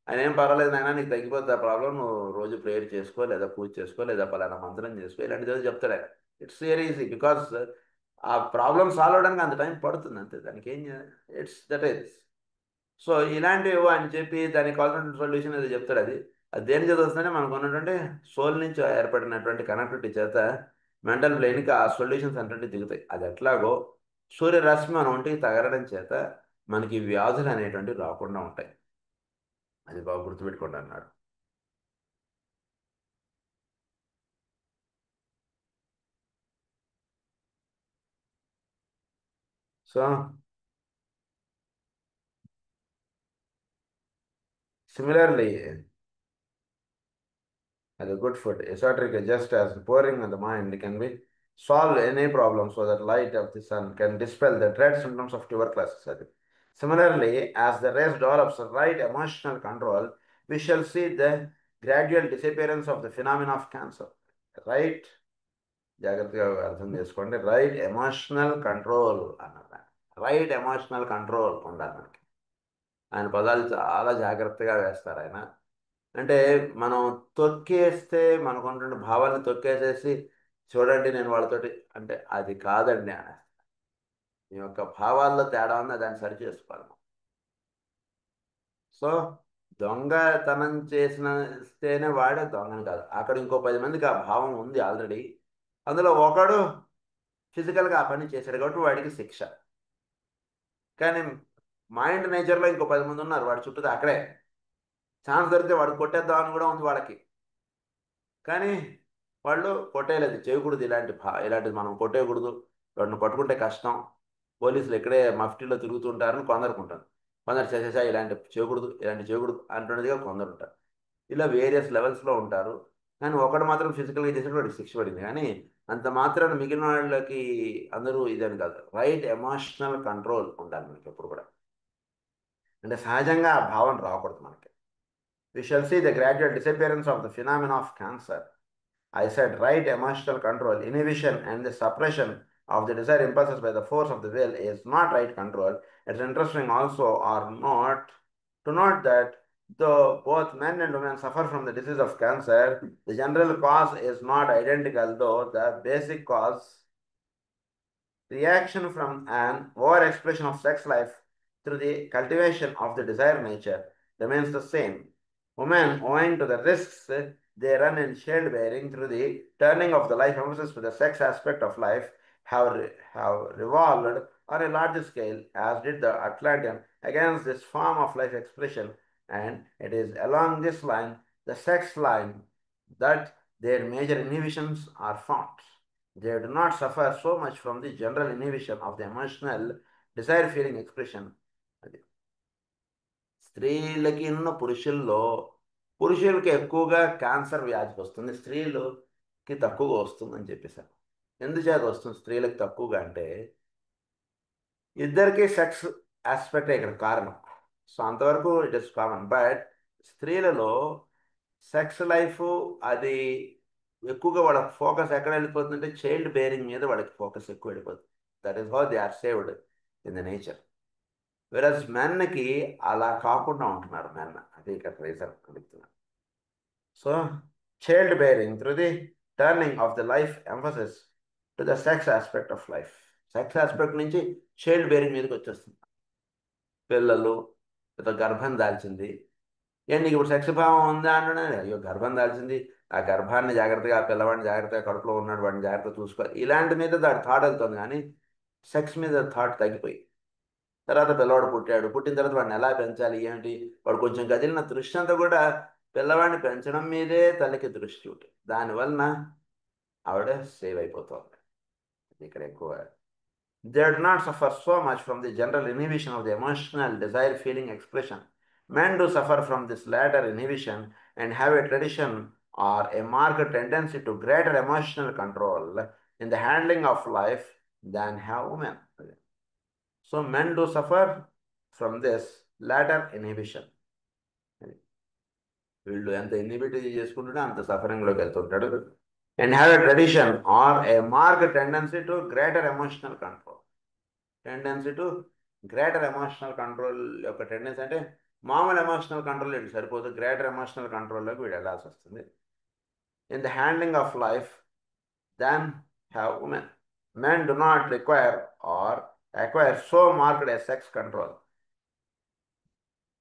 ఆయన ఏం పర్వాలేదు నాయనా నీకు తగ్గిపోతుంది ఆ ప్రాబ్లం, నువ్వు రోజు ప్రేయర్ చేసుకో లేదా పూజ చేసుకో లేదా పలానా మంత్రం చేసుకో ఇలాంటిది ఏదో చెప్తాడు ఆయన. ఇట్స్ వెరీ ఈజీ బికాస్ ఆ ప్రాబ్లం సాల్వ్ అవడానికి అంత టైం పడుతుంది అంతే. దానికి ఏం ఇట్స్ దట్ ఈస్. సో ఇలాంటివి అని చెప్పి దానికి కావాల్సిన సొల్యూషన్ ఏదో చెప్తాడు. అది దేని చేత వస్తుందంటే మనకు ఉన్నటువంటి సోల్ నుంచి ఏర్పడినటువంటి కనెక్టివిటీ చేత మెంటల్ బ్రెయిన్కి ఆ సొల్యూషన్స్ అంటే దిగుతాయి. అది ఎట్లాగో సూర్యరశ్మి మన ఒంటికి తగలడం చేత మనకి వ్యాధులు అనేటువంటివి రాకుండా ఉంటాయి. అది బాగా గుర్తుపెట్టుకోండి అన్నాడు. So similarly as a good food, esoteric just as pouring on the mind can be solve any problem, so that light of the sun can dispel the dread symptoms of tuberculosis. Similarly, as the race develops right emotional control, we shall see the gradual disappearance of the phenomena of cancer. Right? జాగ్రత్తగా అర్థం చేసుకోండి. Right emotional control అన్నది, right emotional control ఉండాలి మనకి. ఆయన పదాలు చాలా జాగ్రత్తగా వేస్తారు ఆయన. అంటే మనం తొక్కేస్తే మనకున్నటువంటి భావాలను తొక్కేసేసి చూడండి నేను వాళ్ళతోటి అంటే అది కాదండి ఆయన. మీ యొక్క భావాల్లో తేడా ఉంది, దాన్ని సరి చేసుకోవాలి. సో దొంగతనం చేస్తేనే వాడే దొంగని కాదు, అక్కడ ఇంకో 10 మందికి ఆ భావం ఉంది ఆల్రెడీ. అందులో ఒకడు ఫిజికల్గా ఆ పని చేశాడు కాబట్టి వాడికి శిక్ష. కానీ మైండ్ నేచర్లో ఇంకో 10 మంది ఉన్నారు వాడి చుట్టూ అక్కడే. ఛాన్స్ దొరికితే వాడు కొట్టేద్దామని కూడా ఉంది వాళ్ళకి. కానీ వాళ్ళు కొట్టేయలేదు, చేయకూడదు ఇలాంటిది మనం కొట్టేయకూడదు, వాడిని పట్టుకుంటే కష్టం, పోలీసులు ఇక్కడే మఫ్టీలో తిరుగుతుంటారని కొందరుకుంటారు. కొందరు చేసేసా ఇలాంటి చేయకూడదు అంటున్నదిగా కొందరు ఉంటారు. ఇలా వేరియస్ లెవెల్స్లో ఉంటారు. కానీ ఒకడు మాత్రం ఫిజికల్గా చేసినప్పుడు వాడికి శిక్ష పడింది. కానీ అంత మాత్రాన మిగిలిన వాళ్ళకి అందరూ ఇదని కాదు. రైట్ ఎమోషనల్ కంట్రోల్ ఉండాలి మనకి ఎప్పుడు కూడా. అంటే సహజంగా ఆ భావన రాకూడదు మనకి. We shall see the gradual disappearance of the phenomena of cancer. I said right emotional control, inhibition, and the suppression of the desire impulses by the force of the will is not right control. It's interesting also or not to note that though both men and women suffer from the disease of cancer, the general cause is not identical, though the basic cause, reaction from an overexpression of sex life through the cultivation of the desired nature, remains the same. Women, owing to the risks they run in childbearing through the turning of the life emphasis to the sex aspect of life, have revolved on a larger scale, as did the Atlantean, against this form of life expression, and it is along this line, the sex line, that their major inhibitions are found. They do not suffer so much from the general inhibition of the emotional desire feeling expression. అది స్త్రీలకి ఉన్న పురుషులకి ఎక్కువగా cancer వ్యాధి వస్తుంది, స్త్రీలకి తక్కువగా వస్తుందని చెప్పేశారు. ఎందుచేత వస్తుంది స్త్రీలకు తక్కువగా అంటే ఇద్దరికి సెక్స్ ఆస్పెక్టే ఇక్కడ కారణం. సో అంతవరకు ఇట్ ఇస్ కామన్. బట్ స్త్రీలలో సెక్స్ లైఫ్ అది ఎక్కువగా వాళ్ళ ఫోకస్ ఎక్కడ వెళ్ళిపోతుందంటే చైల్డ్ బేరింగ్ మీద వాళ్ళకి ఫోకస్ ఎక్కువ వెళ్ళిపోతుంది. That is how they are saved in the nature. Versus మెన్కి అలా కాకుండా ఉంటున్నారు మెన్, అది ఇక్కడ రీజన్ అడుగుతున్నారు. So child bearing through the turning of the life emphasis to the sex aspect of life. Sex aspect నుంచి చైల్డ్ బేరింగ్ మీదకి వచ్చేస్తుంది. పిల్లలు లేదా గర్భం దాల్చింది, ఏంటి నీకు ఇప్పుడు సెక్స్ భావం ఉందా అంటున్నా, అయ్యో గర్భం దాల్చింది, ఆ గర్భాన్ని జాగ్రత్తగా, ఆ పిల్లవాడిని జాగ్రత్తగా, కడుపులో ఉన్నాడు వాడిని జాగ్రత్తగా చూసుకోవాలి, ఇలాంటి మీద దాని థాట్ వెళ్తుంది. కానీ సెక్స్ మీద థాట్ తగ్గిపోయి తర్వాత పిల్లవాడు పుట్టిన తర్వాత వాడిని ఎలా పెంచాలి ఏమిటి, వాడు కొంచెం కదిలిన దృష్టి అంతా కూడా పిల్లవాడిని పెంచడం మీదే తల్లికి దృష్టి ఉంటుంది. దానివలన ఆవిడ సేవ్ అయిపోతుంది. ఇక్కడ ఎక్కువ they do not suffer so much from the general inhibition of the emotional desire feeling expression. Men do suffer from this latter inhibition and have a tradition or a marked tendency to greater emotional control in the handling of life than have women. So men do suffer from this latter inhibition. వీళ్ళు ఎంత inhibit చేసుకుంటుంటే అంత సఫరింగ్లోకి వెళ్తుంటాడు. And have a tradition or a mark tendency to greater emotional control. Tendency to greater emotional control యొక్క tendency అంటే మామూలు emotional control ఏంటి సరిపోదు, గ్రేటర్ ఎమోషనల్ కంట్రోల్లోకి వీడు వెళ్ళాల్సి వస్తుంది. In the handling of life than have women. Men do not require or acquire so marked a sex control.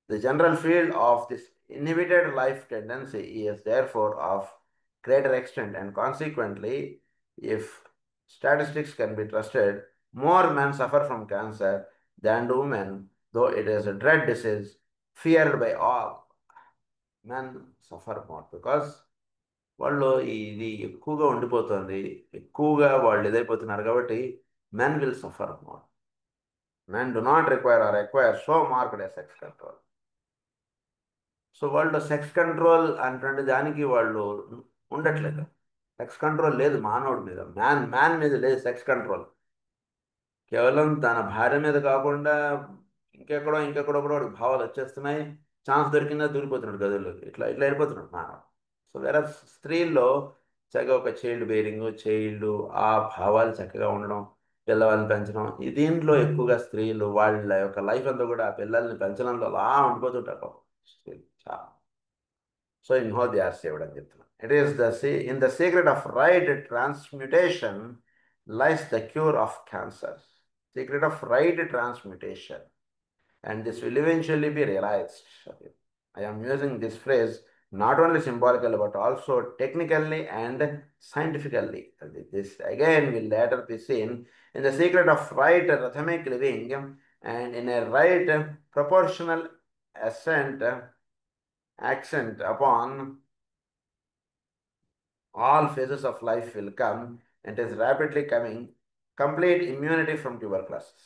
The general field of this inhibited life tendency is therefore of greater extent, and consequently, if statistics can be trusted, more men suffer from cancer than do women, though it is a dread disease feared by all. Men suffer more because వాళ్ళు ఇది ఎక్కువగా ఉండిపోతుంది, ఎక్కువగా వాళ్ళు ఇదైపోతున్నారు కాబట్టి men will suffer more. Men do not require or acquire so marked a sex control. So వాళ్ళు sex control అంటే దానికి వాళ్ళు ఉండట్లేదు. సెక్స్ కంట్రోల్ లేదు మానవుడి మీద, మ్యాన్ మీద లేదు సెక్స్ కంట్రోల్. కేవలం తన భార్య మీద కాకుండా ఇంకెక్కడో కూడా వాడికి భావాలు వచ్చేస్తున్నాయి, ఛాన్స్ దొరికిందా దూరిపోతున్నాడు గదుల్లో, ఇట్లా వెళ్ళిపోతున్నాడు మానవుడు. సో వేరే స్త్రీల్లో చక్కగా ఒక చైల్డ్ బేరింగ్, ఆ భావాలు చక్కగా ఉండడం, పిల్లవాళ్ళని పెంచడం దీంట్లో ఎక్కువగా స్త్రీలు వాళ్ళ యొక్క లైఫ్ అంతా కూడా ఆ పిల్లల్ని పెంచడంలో అలా ఉండిపోతుంటారు పాపం స్త్రీలు చాలా. సో ఇన్ హో దే ఆర్ సేవ్డ్ అని చెప్తున్నాను. It is in the secret of right transmutation lies the cure of cancer. Secret of right transmutation, and this will eventually be realized. I am using this phrase not only symbolically but also technically and scientifically. This again will later be seen in the secret of right rhythmic living and in a right proportional ascent accent upon all phases of life will come, and is rapidly coming complete immunity from tuberculosis.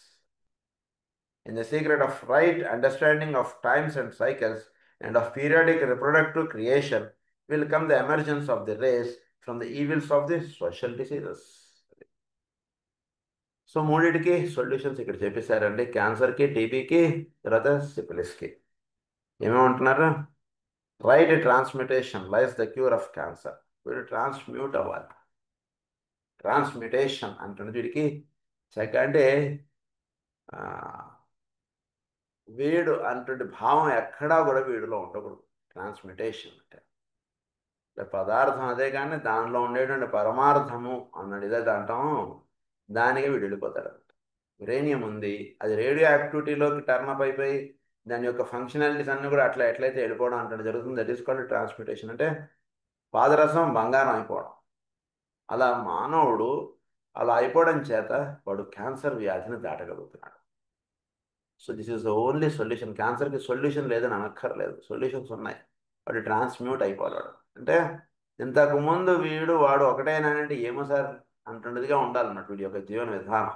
In the secret of right understanding of times and cycles and of periodic reproductive creation will come the emergence of the race from the evils of the social diseases. So మూడిటికి solutions ఇక్కడ చెప్పేశారండి. క్యాన్సర్కి, టీబీకి, తర్వాత సిఫిలిస్కి. ఏమేమంటున్నారు? Right transmutation lies the cure of cancer. వీడు transmute అవ్వాలి. ట్రాన్స్మ్యూటేషన్ అంటున్నది వీడికి అంటే వీడు అంటుండే భావం ఎక్కడా కూడా వీడిలో ఉండకూడదు. ట్రాన్స్మ్యూటేషన్ అంటే పదార్థం అదే కానీ దానిలో ఉండేటువంటి పరమార్థము అన్నది ఇదే అంటాం, దానికి వీడు వెళ్ళిపోతాడు. యురేనియం ఉంది, అది రేడియో యాక్టివిటీలోకి టర్నప్ అయిపోయి దాని యొక్క ఫంక్షనాలిటీస్ అన్నీ కూడా ఎట్లయితే వెళ్ళిపోవడం అంటే జరుగుతుంది. That is called transmutation. అంటే పాదరసం బంగారం అయిపోవడం. అలా మానవుడు అలా అయిపోవడం చేత వాడు క్యాన్సర్ వ్యాధిని దాటగలుగుతున్నాడు. So this is the only solution. క్యాన్సర్కి సొల్యూషన్ లేదని అనక్కర్లేదు, సొల్యూషన్స్ ఉన్నాయి. వాడు ట్రాన్స్మ్యూట్ అయిపోవాడు. అంటే ఇంతకుముందు వాడు ఒకటేనంటే ఏమో సార్ అంటున్నదిగా ఉండాలన్నట్టు వీడి యొక్క జీవన విధానం.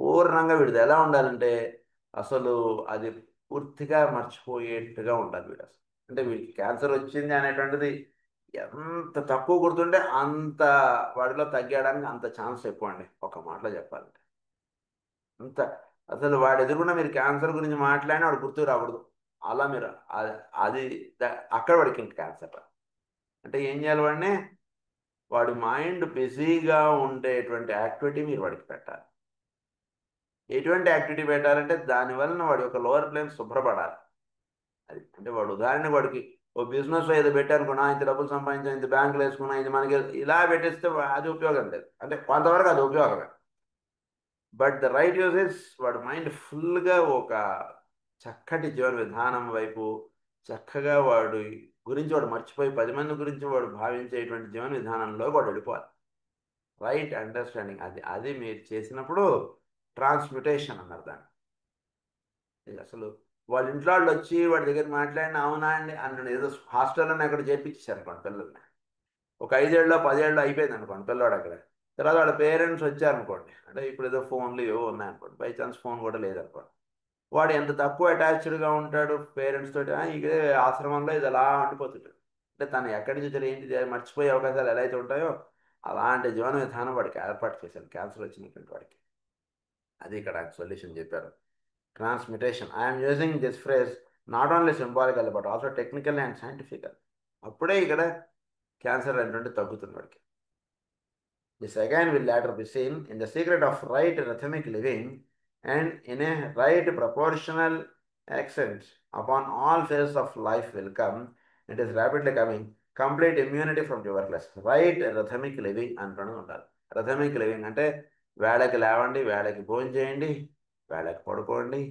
పూర్ణంగా వీడిది ఎలా ఉండాలంటే అసలు అది పూర్తిగా మర్చిపోయేట్టుగా ఉండాలి వీడు. అసలు అంటే వీడికి క్యాన్సర్ వచ్చింది అనేటువంటిది ఎంత తక్కువ గుర్తుంటే అంత వాడిలో తగ్గడానికి అంత ఛాన్స్ ఎక్కువ అండి. ఒక మాటలో చెప్పాలంటే అంత అసలు వాడు ఎదురుకుండా మీరు క్యాన్సర్ గురించి మాట్లాడినా వాడు గుర్తుకు రాకూడదు. అలా మీరు అది అక్కడ వాడికి ఇంక క్యాన్సర్. అంటే ఏం చేయాలి? వాడిని వాడి మైండ్ బిజీగా ఉండేటువంటి యాక్టివిటీ మీరు వాడికి పెట్టాలి. ఎటువంటి యాక్టివిటీ పెట్టాలంటే దానివలన వాడి యొక్క లోవర్ ప్లేన్ శుభ్రపడాలి. అది అంటే వాడు ఉదాహరణ వాడికి ఓ బిజినెస్ ఏదో పెట్టానుకున్నా, ఇంత డబ్బులు సంపాదించా, ఇంత బ్యాంకులు వేసుకున్నా, ఇది మనకి ఇలా పెట్టేస్తే అది ఉపయోగం లేదు. అంటే కొంతవరకు అది ఉపయోగమే. బట్ ద రైట్ యూజెస్ వాడు మైండ్ ఫుల్గా ఒక చక్కటి జీవన విధానం వైపు చక్కగా వాడు గురించి వాడు మర్చిపోయి 10 మంది గురించి వాడు భావించేటువంటి జీవన విధానంలో వాడు వెళ్ళిపోవాలి. రైట్ అండర్స్టాండింగ్ అది మీరు చేసినప్పుడు ట్రాన్స్మ్యూటేషన్ అన్నారు దాన్ని. అసలు వాళ్ళ ఇంట్లో వాళ్ళు వచ్చి వాడి దగ్గర మాట్లాడిన అవునా అండి అన్న ఏదో హాస్టల్లోనే అక్కడ చేర్పించారు అనుకోండి పిల్లల్ని. ఒక 5 ఏళ్ళలో 10 ఏళ్ళు అయిపోయింది అనుకోండి పిల్లవాడు అక్కడ. తర్వాత వాళ్ళ పేరెంట్స్ వచ్చారనుకోండి, అంటే ఇప్పుడు ఏదో ఫోన్లు ఏవో ఉన్నాయనుకోండి, బై ఛాన్స్ ఫోన్ కూడా లేదనుకోండి, వాడు ఎంత తక్కువ అటాచ్డ్గా ఉంటాడు పేరెంట్స్ తోటి. ఇదే ఆశ్రమంలో ఇది అలా ఉండిపోతుంటాడు. అంటే తను ఎక్కడి నుంచి ఏంటి మర్చిపోయే అవకాశాలు ఎలా అయితే ఉంటాయో అలాంటి జీవన విధానం వాడికి ఏర్పాటు చేశాను క్యాన్సర్ వచ్చినటువంటి వాడికి. అది ఇక్కడ సొల్యూషన్ చెప్పారు. Transmutation. I'm using this phrase not only symbolical but also technical and scientifical. అప్పుడే ఇక్కడ క్యాన్సర్ అనేటువంటి తగ్గుతుంది వాడికి. This again will later be seen in the secret of right rhythmic living and in a right proportional accent upon all phases of life will come. It is rapidly coming complete immunity from tuberculosis. Right rhythmic living అంటూనే ఉండాలి. rhythmic living అంటే వేళకి లేవండి, వేళకి భోజనం చేయండి, వేళకి పడుకోండి,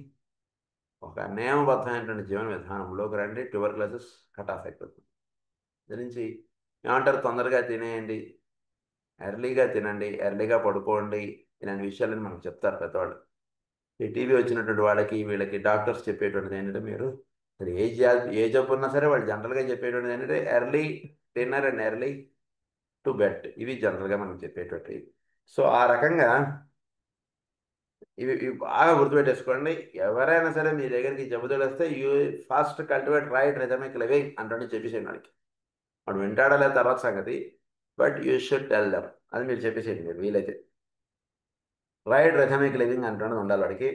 ఒక నియమబద్ధమైనటువంటి జీవన విధానంలోకి రండి. ట్యూబర్క్యులోసిస్ కట్ ఆఫ్ అయిపోతుంది. దీని నుంచి ఏమంటారు? తొందరగా తినేయండి, ఎర్లీగా తినండి, ఎర్లీగా పడుకోండి, ఇలాంటి విషయాలని మనకు చెప్తారు పెద్దవాళ్ళు. ఈ టీవీ వచ్చినటువంటి వాళ్ళకి వీళ్ళకి డాక్టర్స్ చెప్పేటువంటిది ఏంటంటే మీరు ఏ జబ్బు ఉన్నా సరే వాళ్ళు జనరల్గా చెప్పేటువంటిది ఏంటంటే early dinner and early to bed. ఇవి జనరల్గా మనం చెప్పేటువంటివి. సో ఆ రకంగా ఇవి బాగా గుర్తుపెట్టేసుకోండి. ఎవరైనా సరే మీ దగ్గరికి జబ్బు తెలిస్తే you first cultivate right rhythmic living అంటే చెప్పేసేయండి వాడికి. వాడు వింటాడా లేదా తర్వాత సంగతి, but you should tell them. అది మీరు చెప్పేసేయండి మీరు వీలైతే. రైట్ రిథమిక్ లివింగ్ అంటున్నది ఉండాలి వాడికి.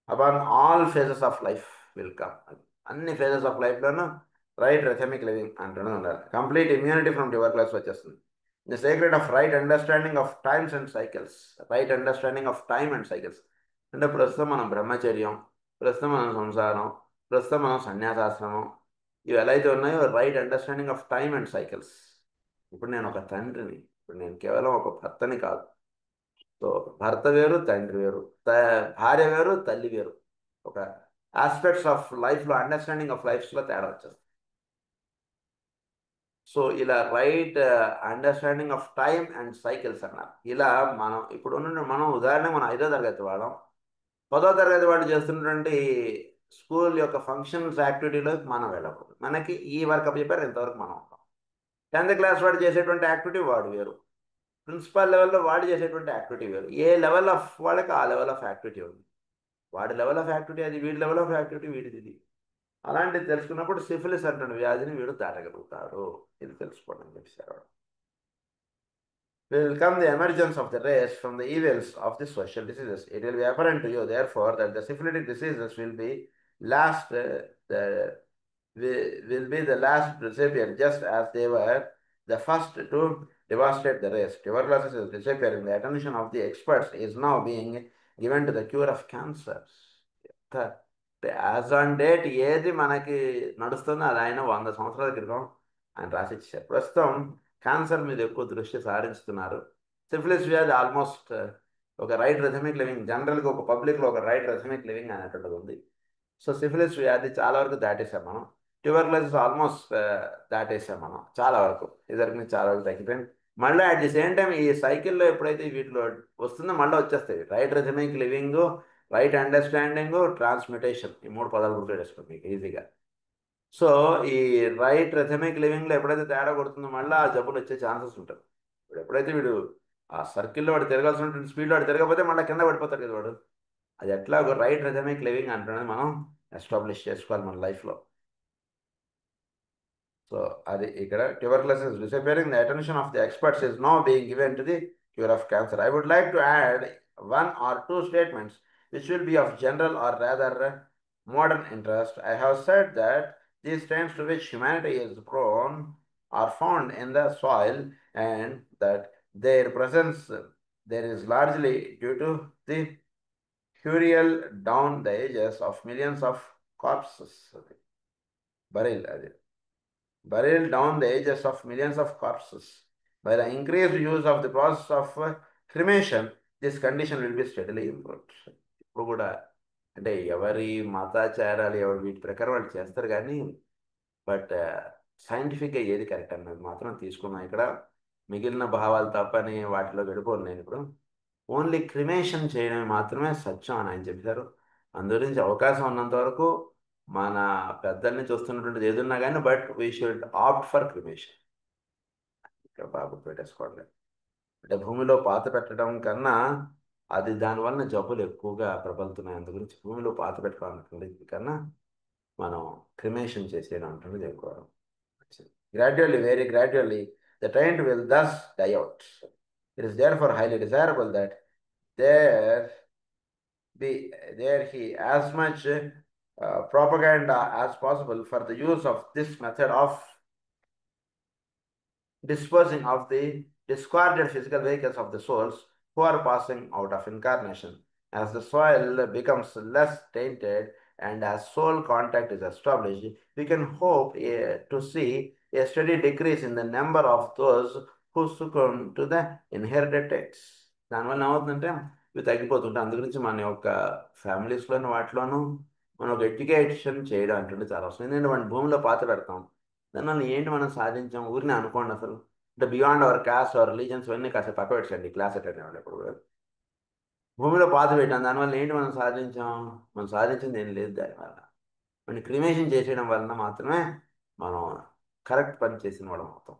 Upon all phases of life will come. అన్ని ఫేజెస్ ఆఫ్ లైఫ్లోనూ రైట్ రిథమిక్ లివింగ్ అంటున్నది ఉండాలి. కంప్లీట్ ఇమ్యూనిటీ ఫ్రమ్ ట్యూబర్క్యులోసిస్ వచ్చేస్తుంది. The secret of right understanding of times and cycles. Right understanding of time and cycles అంటే ప్రస్తుతం మనం బ్రహ్మచర్యం, ప్రస్తుతం మనం సంసారం, ప్రస్తుతం మనం సన్యాసాశ్రమం, ఇవి ఎలా అయితే ఉన్నాయో right understanding of time and cycles. ఇప్పుడు నేను ఒక తండ్రిని, ఇప్పుడు నేను కేవలం ఒక భర్తని కాదు. సో భర్త వేరు, తండ్రి వేరు, భార్య వేరు, తల్లి వేరు. ఒక ఆస్పెక్ట్స్ ఆఫ్ లైఫ్లో, అండర్స్టాండింగ్ ఆఫ్ లైఫ్స్లో తేడా వచ్చేస్తుంది. సో ఇలా right understanding of time and cycles అన్నారు. ఇలా మనం ఇప్పుడు మనం ఉదాహరణకు మనం 5వ తరగతి వాళ్ళం, 10వ తరగతి వాడు చేస్తున్నటువంటి స్కూల్ యొక్క ఫంక్షన్స్ యాక్టివిటీలోకి మనం వెళ్ళకూడదు. మనకి ఈ వర్క్ అప్ చెప్పారు, ఇంతవరకు మనం ఉంటాం. 10th క్లాస్ వాడు చేసేటువంటి యాక్టివిటీ వాడు వేరు, ప్రిన్సిపల్ లెవెల్లో వాడు చేసేటువంటి యాక్టివిటీ వేరు. ఏ లెవెల్ ఆఫ్ వాళ్ళకి ఆ లెవెల్ ఆఫ్ యాక్టివిటీ ఉంది. వాడి లెవెల్ ఆఫ్ యాక్టివిటీ అది, వీడి లెవెల్ ఆఫ్ యాక్టివిటీ వీడిది ఇది. అలాంటిది తెలుసుకున్నప్పుడు సిఫిలిస్ అంటున్న వ్యాధిని వీడు దాటగలుగుతాడు. ఇది తెలుసుకోండి అని చెప్పారు. Will come the emergence of the race from the evils of the social diseases. It will be apparent to you, therefore, that the syphilitic diseases will be last, will be the last recipient, just as they were the first to devastate the race. Tuberculosis is disappearing. The attention of the experts is now being given to the cure of cancers. As on date ఏది మనకి నడుస్తుందో అది ఆయన 100 సంవత్సరాల క్రితం ఆయన రాసిచ్చారు. ప్రస్తుతం cancer మీద ఎక్కువ దృష్టి సారిస్తున్నారు. సిఫిలిస్ వ్యాధి ఆల్మోస్ట్ ఒక రైట్ రిథమిక్ లివింగ్, జనరల్గా ఒక పబ్లిక్లో ఒక రైట్ రిథమిక్ లివింగ్ అనేటువంటిది ఉంది. సో సిఫిలిస్ వ్యాధి చాలా వరకు దాటేసాం మనం. ట్యూబర్కులోసిస్ ఆల్మోస్ట్ దాటేసాం మనం చాలా వరకు. ఇద్దరికి చాలా వరకు తగ్గిపోయింది. మళ్ళీ అట్ ది సేమ్ టైం ఈ సైకిల్లో ఎప్పుడైతే వీటిలో వస్తుందో మళ్ళీ వచ్చేస్తాయి. Right rhythmic living, right understanding, transmutation, ఈ 3 పదాలు గుర్తుపెట్టేసుకోండి మీకు ఈజీగా. సో ఈ రైట్ రిథమిక్ లివింగ్లో ఎప్పుడైతే తేడా కొడుతుందో మళ్ళీ ఆ జబ్బులు వచ్చే ఛాన్సెస్ ఉంటుంది. ఇప్పుడు ఎప్పుడైతే వీడు ఆ సర్కిల్లో వాడు తిరగాల్సినటువంటి స్పీడ్లో వాడు తిరగకపోతే మళ్ళీ కింద పడిపోతాడు కదా వాడు. అది ఎట్లా ఒక రైట్ రిథమిక్ లివింగ్ అంటున్నది మనం ఎస్టాబ్లిష్ చేసుకోవాలి మన లైఫ్లో. సో అది ఇక్కడ tuberculosis is disappearing. The attention of the experts is now being given to the cure of cancer. I would like to add 1 or 2 statements which will be of general or rather modern interest. I have said that these strains to which humanity is prone are found in the soil and that their presence there is largely due to the burial down the ages of millions of corpses. Burial down the ages of millions of corpses. By the increased use of the process of cremation, this condition will be steadily improved. ఇప్పుడు కూడా అంటే ఎవరి మతాచారాలు ఎవరి వీటి ప్రకారం వాళ్ళు చేస్తారు కానీ బట్ సైంటిఫిక్గా ఏది కరెక్ట్ అన్నది మాత్రం తీసుకున్నాం ఇక్కడ. మిగిలిన భావాలు తప్పని వాటిలో గడిపోను నేను ఇప్పుడు. ఓన్లీ క్రిమేషన్ చేయడం మాత్రమే సత్యం అని ఆయన చెప్పారు. అందు గురించి అవకాశం ఉన్నంత వరకు మన పెద్దల్ని చూస్తున్నటువంటిది ఏదున్నా కానీ but we should opt for cremation. ఇక్కడ బాబు పెట్టేసుకోండి. అంటే భూమిలో పాత పెట్టడం కన్నా అది దానివల్ల జబ్బులు ఎక్కువగా ప్రబలుతున్నాయి. అందు గురించి భూమిలో పాత పెట్టుకోవాలనుకునేది కన్నా మనం క్రిమేషన్ చేసేయడం అంటున్నది ఎక్కువ. Gradually, very gradually, the trend will thus die out. It is therefore highly desirable that there be there he as much propaganda as possible for the use of this method of disposing of the discarded physical vehicles of the souls who are passing out of incarnation. As the soil becomes less tainted and as soul contact is established, we can hope to see a steady decrease in the number of those who succumb to the inherited traits. దానివల్ల ఏమవుతుందంటే ఇవి తగ్గిపోతుంటాయి. అందు గురించి మన యొక్క ఫ్యామిలీస్లోని వాటిలోనూ మనం ఒక education చేయడం అంటుంటే చాలా అవసరం. ఎందుకంటే మన భూమిలో పాత పెడతాం, దానివల్ల ఏంటి మనం సాధించాం ఊరిని అనుకోండి. అసలు అంటే beyond our caste our religions ఇవన్నీ కాసేపు పక్క పెట్టండి క్లాస్ అటెండ్ అవ్వండి. ఇప్పుడు భూమిలో పాత పెట్టాం, దానివల్ల ఏంటి మనం సాధించాం? మనం సాధించింది ఏం లేదు. దానివల్ల మనం క్రిమేషన్ చేసేయడం వలన మాత్రమే మనం కరెక్ట్ పని చేసిన వాళ్ళం అవుతాం.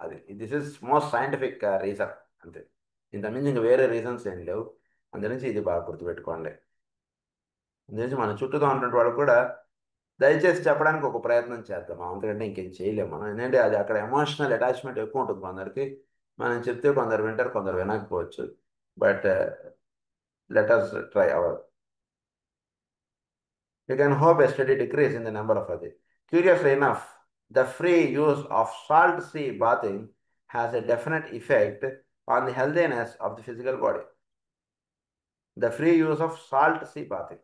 అది this is most scientific reason. అంతే, ఇంతకుమించి ఇంకా వేరే రీజన్స్ ఏం లేవు. అందునుంచి ఇది బాగా గుర్తుపెట్టుకోండి. అందునుంచి మన చుట్టూతో ఉన్నటువంటి వాళ్ళు కూడా దయచేసి చెప్పడానికి ఒక ప్రయత్నం చేద్దాం. అంతకంటే ఇంకేం చేయలేము మనం. ఎందుకంటే అది అక్కడ ఎమోషనల్ అటాచ్మెంట్ ఎక్కువ ఉంటుంది కొందరికి. మనం చెప్తే కొందరు వింటారు, కొందరు వినకపోవచ్చు. But let us try our. You can hope a steady decrease in the number of others. Curiously enough, the free use of salt sea bathing has a definite effect on the healthiness of the physical body. The free use of salt sea bathing.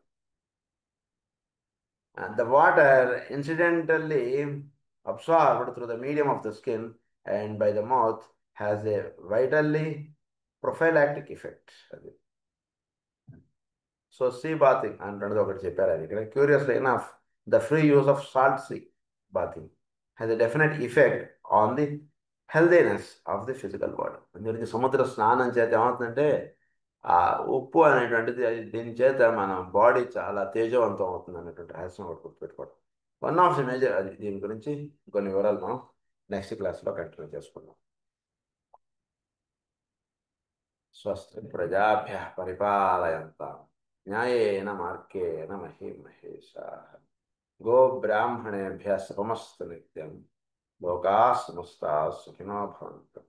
And the water incidentally absorbed through the medium of the skin and by the mouth has a vitally prophylactic effect. So sea bathing అంటున్నది ఒకటి చెప్పారు అది ఇక్కడ curiously enough the free use of salt sea bathing has a definite effect on the healthiness of the physical body. అందుకే సముద్ర స్నానం చేత ఏమవుతుందంటే ఆ ఉప్పు అనేటువంటిది దీని చేత మన బాడీ చాలా తేజవంతం అవుతుంది అనేటువంటి రహస్యం ఒకటి గుర్తుపెట్టుకోవడం. వన్ ఆఫ్ ది మేజర్ అది. దీని గురించి కొన్ని వివరాలు మనం నెక్స్ట్ క్లాస్లో కంటిన్యూ చేసుకుందాం. స్వస్తి ప్రజాభ్య పరిపాలయంతాం న్యాయేన మార్గేణ మహీమహేషాః గో బ్రాహ్మణేభ్యः శుభమస్తు నిత్యం లోకాः సమస్తాः సుఖినో భవంతు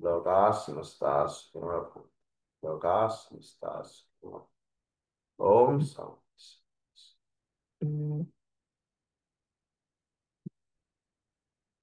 లోకాः సమస్తాः సుఖినో భవంతు లోకాः సమస్తాः సుఖినో భవంతు. ఓం శాంతి.